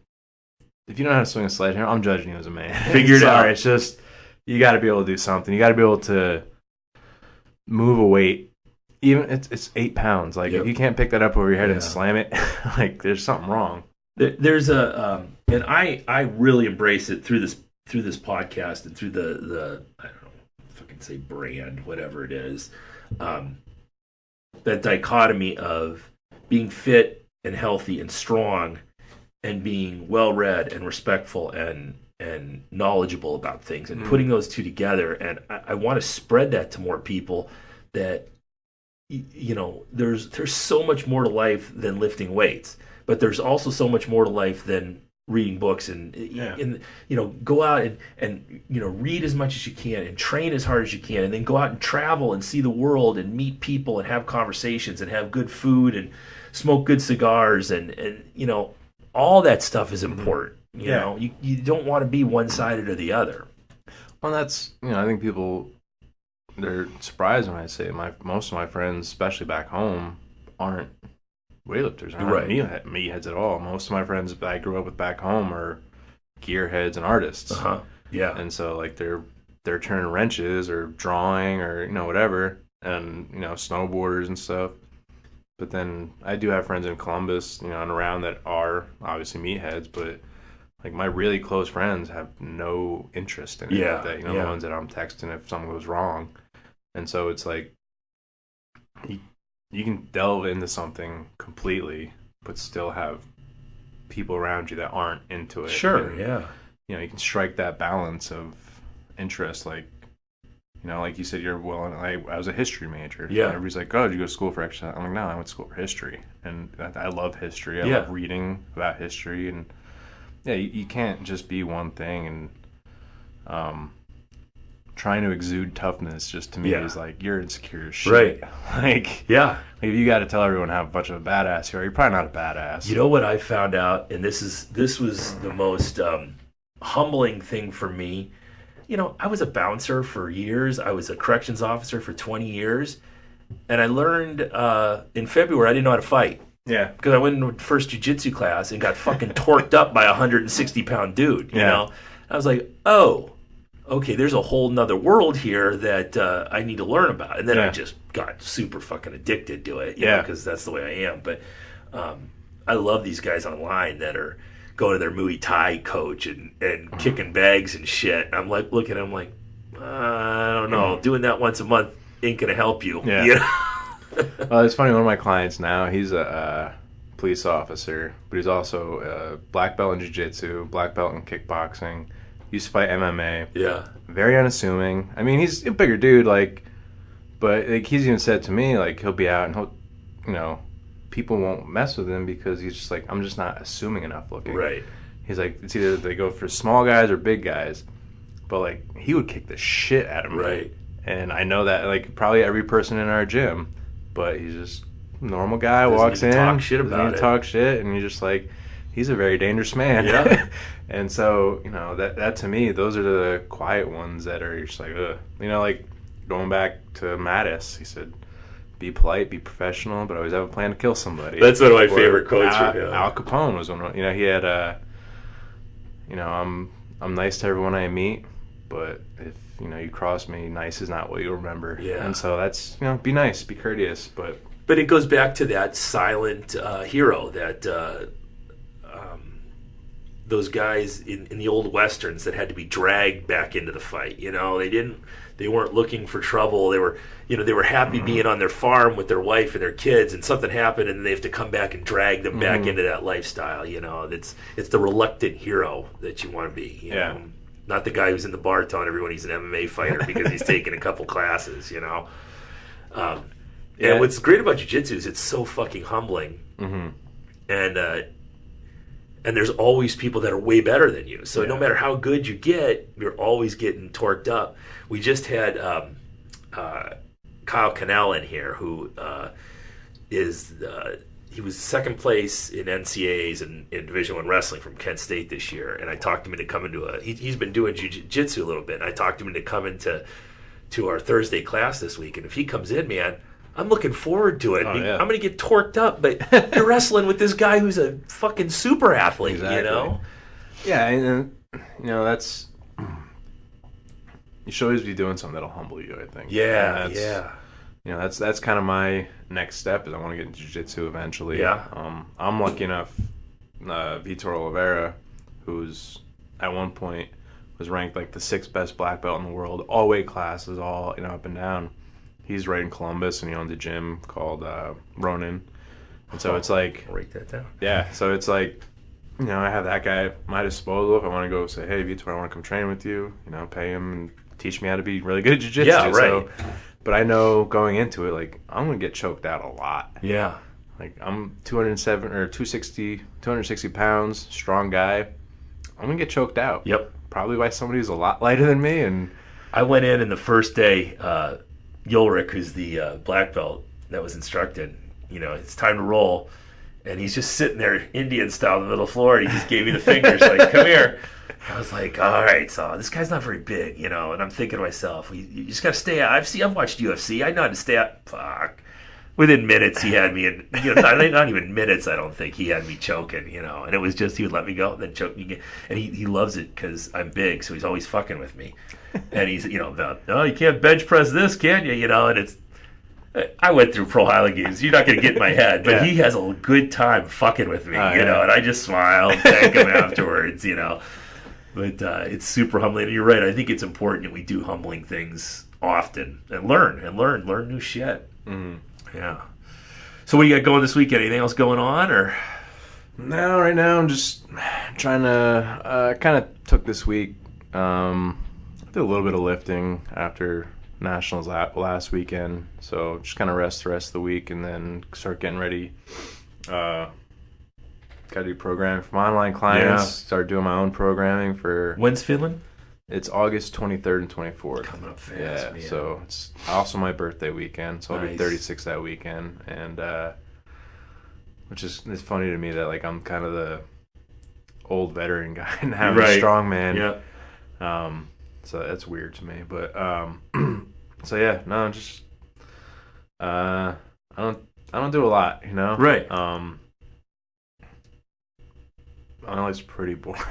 S2: If you know how to swing a sledgehammer, I'm judging you as a man.
S1: Figure it out.
S2: It's just, you got to be able to do something. You got to be able to move a weight. Even it's 8 pounds. Like, if you can't pick that up over your head and slam it, like, there's something wrong.
S1: There's a, and I really embrace it through this podcast and through the I don't know, fucking say brand, whatever it is, that dichotomy of being fit and healthy and strong and being well-read and respectful and knowledgeable about things and putting those two together. And I want to spread that to more people that, you know, there's so much more to life than lifting weights, but there's also so much more to life than reading books and you know, go out and you know, read as much as you can and train as hard as you can and then go out and travel and see the world and meet people and have conversations and have good food and smoke good cigars and you know, all that stuff is important. You know, you don't want to be one-sided or the other.
S2: Well, that's, you know, I think people, they're surprised when I say most of my friends, especially back home, aren't weightlifters. Aren't meatheads at all. Most of my friends that I grew up with back home are gearheads and artists.
S1: Yeah.
S2: And so, like, they're turning wrenches or drawing or, you know, whatever, and, you know, snowboarders and stuff. But then I do have friends in Columbus, you know, and around that are obviously meatheads, but like my really close friends have no interest in it. That, you know, the ones that I'm texting if something goes wrong. And so it's like you can delve into something completely, but still have people around you that aren't into it.
S1: Sure,
S2: and, you know, you can strike that balance of interest. Like, you know, like you said, you're willing. I was a history major.
S1: Yeah.
S2: Everybody's like, oh, did you go to school for exercise? I'm like, no, I went to school for history. And I love history. I love reading about history. And, yeah, you can't just be one thing. And trying to exude toughness just to me is like, you're insecure as shit.
S1: Right.
S2: Like,
S1: Yeah.
S2: if you got to tell everyone how much of a badass you are, you're probably not a badass.
S1: You know what I found out, and this was the most humbling thing for me. You know, I was a bouncer for years. I was a corrections officer for 20 years. And I learned in February I didn't know how to fight.
S2: Yeah.
S1: Because I went into the first jiu-jitsu class and got fucking torqued up by a 160-pound dude, you know? I was like, oh, okay, there's a whole nother world here that I need to learn about. And then I just got super fucking addicted to it, you know, because that's the way I am. But I love these guys online that are going to their Muay Thai coach and kicking bags and shit. I'm like, looking at them like, I don't know, doing that once a month ain't going to help you.
S2: Yeah.
S1: You know?
S2: Well, it's funny, one of my clients now, he's a police officer, but he's also a black belt in jiu-jitsu, black belt in kickboxing, used to fight MMA.
S1: Yeah.
S2: Very unassuming. I mean, he's a bigger dude, like, but like, he's even said to me, like, he'll be out and he'll, you know, people won't mess with him because he's just like, I'm just not assuming enough looking.
S1: Right.
S2: He's like, it's either they go for small guys or big guys, but like, he would kick the shit out of me.
S1: Right.
S2: And I know that, like, probably every person in our gym. but he's just a normal guy.
S1: Doesn't
S2: Walks
S1: even
S2: in,
S1: talk shit
S2: doesn't
S1: about
S2: even
S1: it.
S2: talk shit, and you're just like, he's a very dangerous man.
S1: Yeah.
S2: And so, that to me, those are the quiet ones that are just like, ugh. Like going back to Mattis, he said, be polite, be professional, but always have a plan to kill somebody.
S1: That's one of my favorite quotes
S2: Al,
S1: from him.
S2: Al Capone was one. He had I'm nice to everyone I meet, but if you cross me, nice is not what you remember.
S1: Yeah.
S2: And so that's be nice, be courteous, but
S1: it goes back to that silent hero that those guys in the old westerns that had to be dragged back into the fight. They weren't looking for trouble. They were happy being on their farm with their wife and their kids, and something happened, and they have to come back and drag them back into that lifestyle. It's the reluctant hero that you want to be. You know? Not the guy who's in the bar telling everyone he's an MMA fighter because he's taken a couple classes. And what's great about jiu-jitsu is it's so fucking humbling, and there's always people that are way better than you. So no matter how good you get, you're always getting torqued up. We just had Kyle Cannell in here, who he was second place in NCAAs in Division I wrestling from Kent State this year. And I talked him into coming to he's been doing jiu-jitsu a little bit. And I talked him into coming to our Thursday class this week. And if he comes in, man, I'm looking forward to it. I'm going to get torqued up, but you're wrestling with this guy who's a fucking super athlete,
S2: Exactly. Yeah, and that's... You should always be doing something that'll humble you, I think.
S1: Yeah,
S2: that's kind of my next step is I want to get into jiu-jitsu eventually.
S1: Yeah.
S2: I'm lucky enough, Vitor Oliveira, who's at one point was ranked like the 6th best black belt in the world, all weight classes, all up and down. He's right in Columbus, and he owns a gym called Ronin. And so it's like...
S1: I'll write that down.
S2: Yeah, so it's like, I have that guy at my disposal. If I want to go say, hey, Vitor, I want to come train with you, pay him and teach me how to be really good at jiu-jitsu.
S1: Yeah, right.
S2: So, but I know going into it, like, I'm going to get choked out a lot.
S1: Yeah.
S2: Like, I'm 260 pounds, strong guy. I'm going to get choked out.
S1: Yep.
S2: Probably by somebody who's a lot lighter than me. And
S1: I went in the first day, Ulrich, who's the black belt that was instructed, it's time to roll. And he's just sitting there Indian style in the middle of the floor. And he just gave me the fingers like, come here. I was like, all right, so this guy's not very big, and I'm thinking to myself, you just got to stay out. I've watched UFC. I know how to stay out. Fuck. Within minutes, he had me in, not even minutes, I don't think, he had me choking, and it was just, he would let me go and then choke me again. And he loves it because I'm big, so he's always fucking with me. And he's, no, you can't bench press this, can you? And it's, I went through Pro Highland Games. You're not going to get in my head, but he has a good time fucking with me, and I just smile, thank him afterwards, But it's super humbling. You're right. I think it's important that we do humbling things often and learn new shit.
S2: Mm-hmm.
S1: Yeah. So what do you got going this weekend? Anything else going on, or?
S2: No, right now I'm just trying to kind of took this week. I did a little bit of lifting after Nationals last weekend, so just kind of rest the rest of the week and then start getting ready. Got to do programming for my online clients.
S1: Yeah.
S2: Start doing my own programming for.
S1: When's Finland?
S2: It's August 23rd and 24th.
S1: Coming up fast,
S2: yeah,
S1: man.
S2: So it's also my birthday weekend, so I'll be
S1: Nice.
S2: 36 that weekend, and which is it's funny to me that like I'm kind of the old veteran guy and having a strongman.
S1: Yeah.
S2: So that's weird to me, but so yeah, no, just I don't do a lot,
S1: Right.
S2: I know it's pretty boring.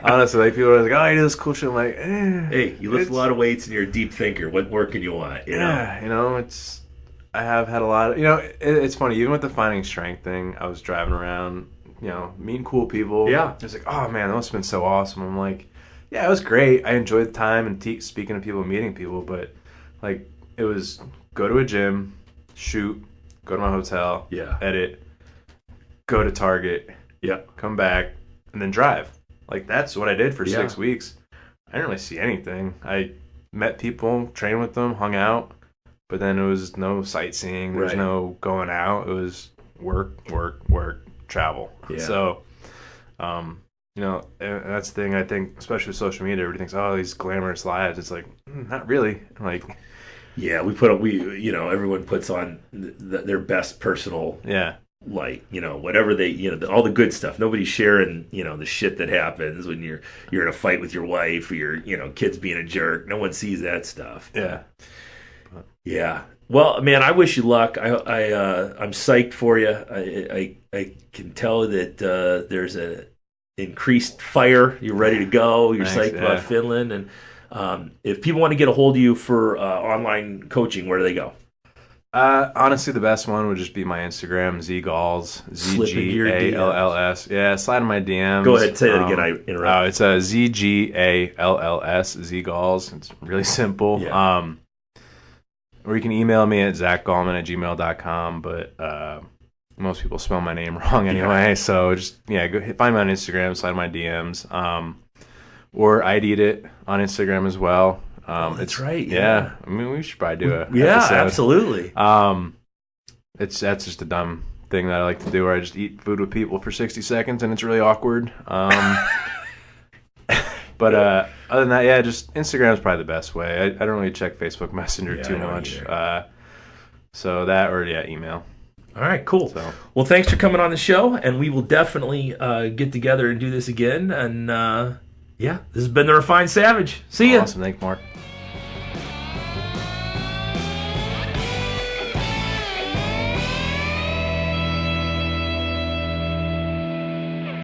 S2: Honestly, like people are like, "Oh, you do this cool shit." I'm like,
S1: Hey, you lift a lot of weights and you're a deep thinker. What more can you want?
S2: It's. I have had a lot of, it's funny. Even with the finding strength thing, I was driving around, meeting cool people.
S1: Yeah.
S2: It's like, oh man, that must have been so awesome. I'm like, yeah, it was great. I enjoyed the time and speaking to people, meeting people, but like it was go to a gym, shoot, go to my hotel, edit, go to Target.
S1: Yeah.
S2: Come back, and then drive. Like, that's what I did for 6 weeks. I didn't really see anything. I met people, trained with them, hung out, but then it was no sightseeing. There was no going out. It was work, travel.
S1: Yeah.
S2: So, and that's the thing, I think, especially with social media, everybody thinks, oh, these glamorous lives. It's like, not really. Like,
S1: Yeah, everyone puts on their best personal light, whatever they, all the good stuff. Nobody's sharing, the shit that happens when you're in a fight with your wife or your, kids being a jerk. No one sees that stuff.
S2: Yeah.
S1: Yeah. Well, man, I wish you luck. I'm psyched for you. I can tell that there's a increased fire. You're ready to go. You're
S2: Thanks,
S1: psyched about Finland. And if people want to get a hold of you for online coaching, where do they go?
S2: Honestly, the best one would just be my Instagram, zgalls, ZGALLS. Yeah, slide in my DMs.
S1: Go ahead, say that again. I interrupted.
S2: It's ZGALLS, zgalls. It's really simple.
S1: Yeah.
S2: Or you can email me at zachgallman@gmail.com, but most people spell my name wrong anyway. So just go find me on Instagram, slide in my DMs, or I'd eat it on Instagram as well.
S1: That's right.
S2: Yeah. I mean, we should probably do a
S1: episode. Absolutely.
S2: That's just a dumb thing that I like to do, where I just eat food with people for 60 seconds, and it's really awkward. But other than that, just Instagram is probably the best way. I don't really check Facebook Messenger too much. So that or email.
S1: All right, cool. Well, thanks for coming on the show, and we will definitely get together and do this again. And this has been the Refined Savage. See ya.
S2: Awesome. Thanks, Mark.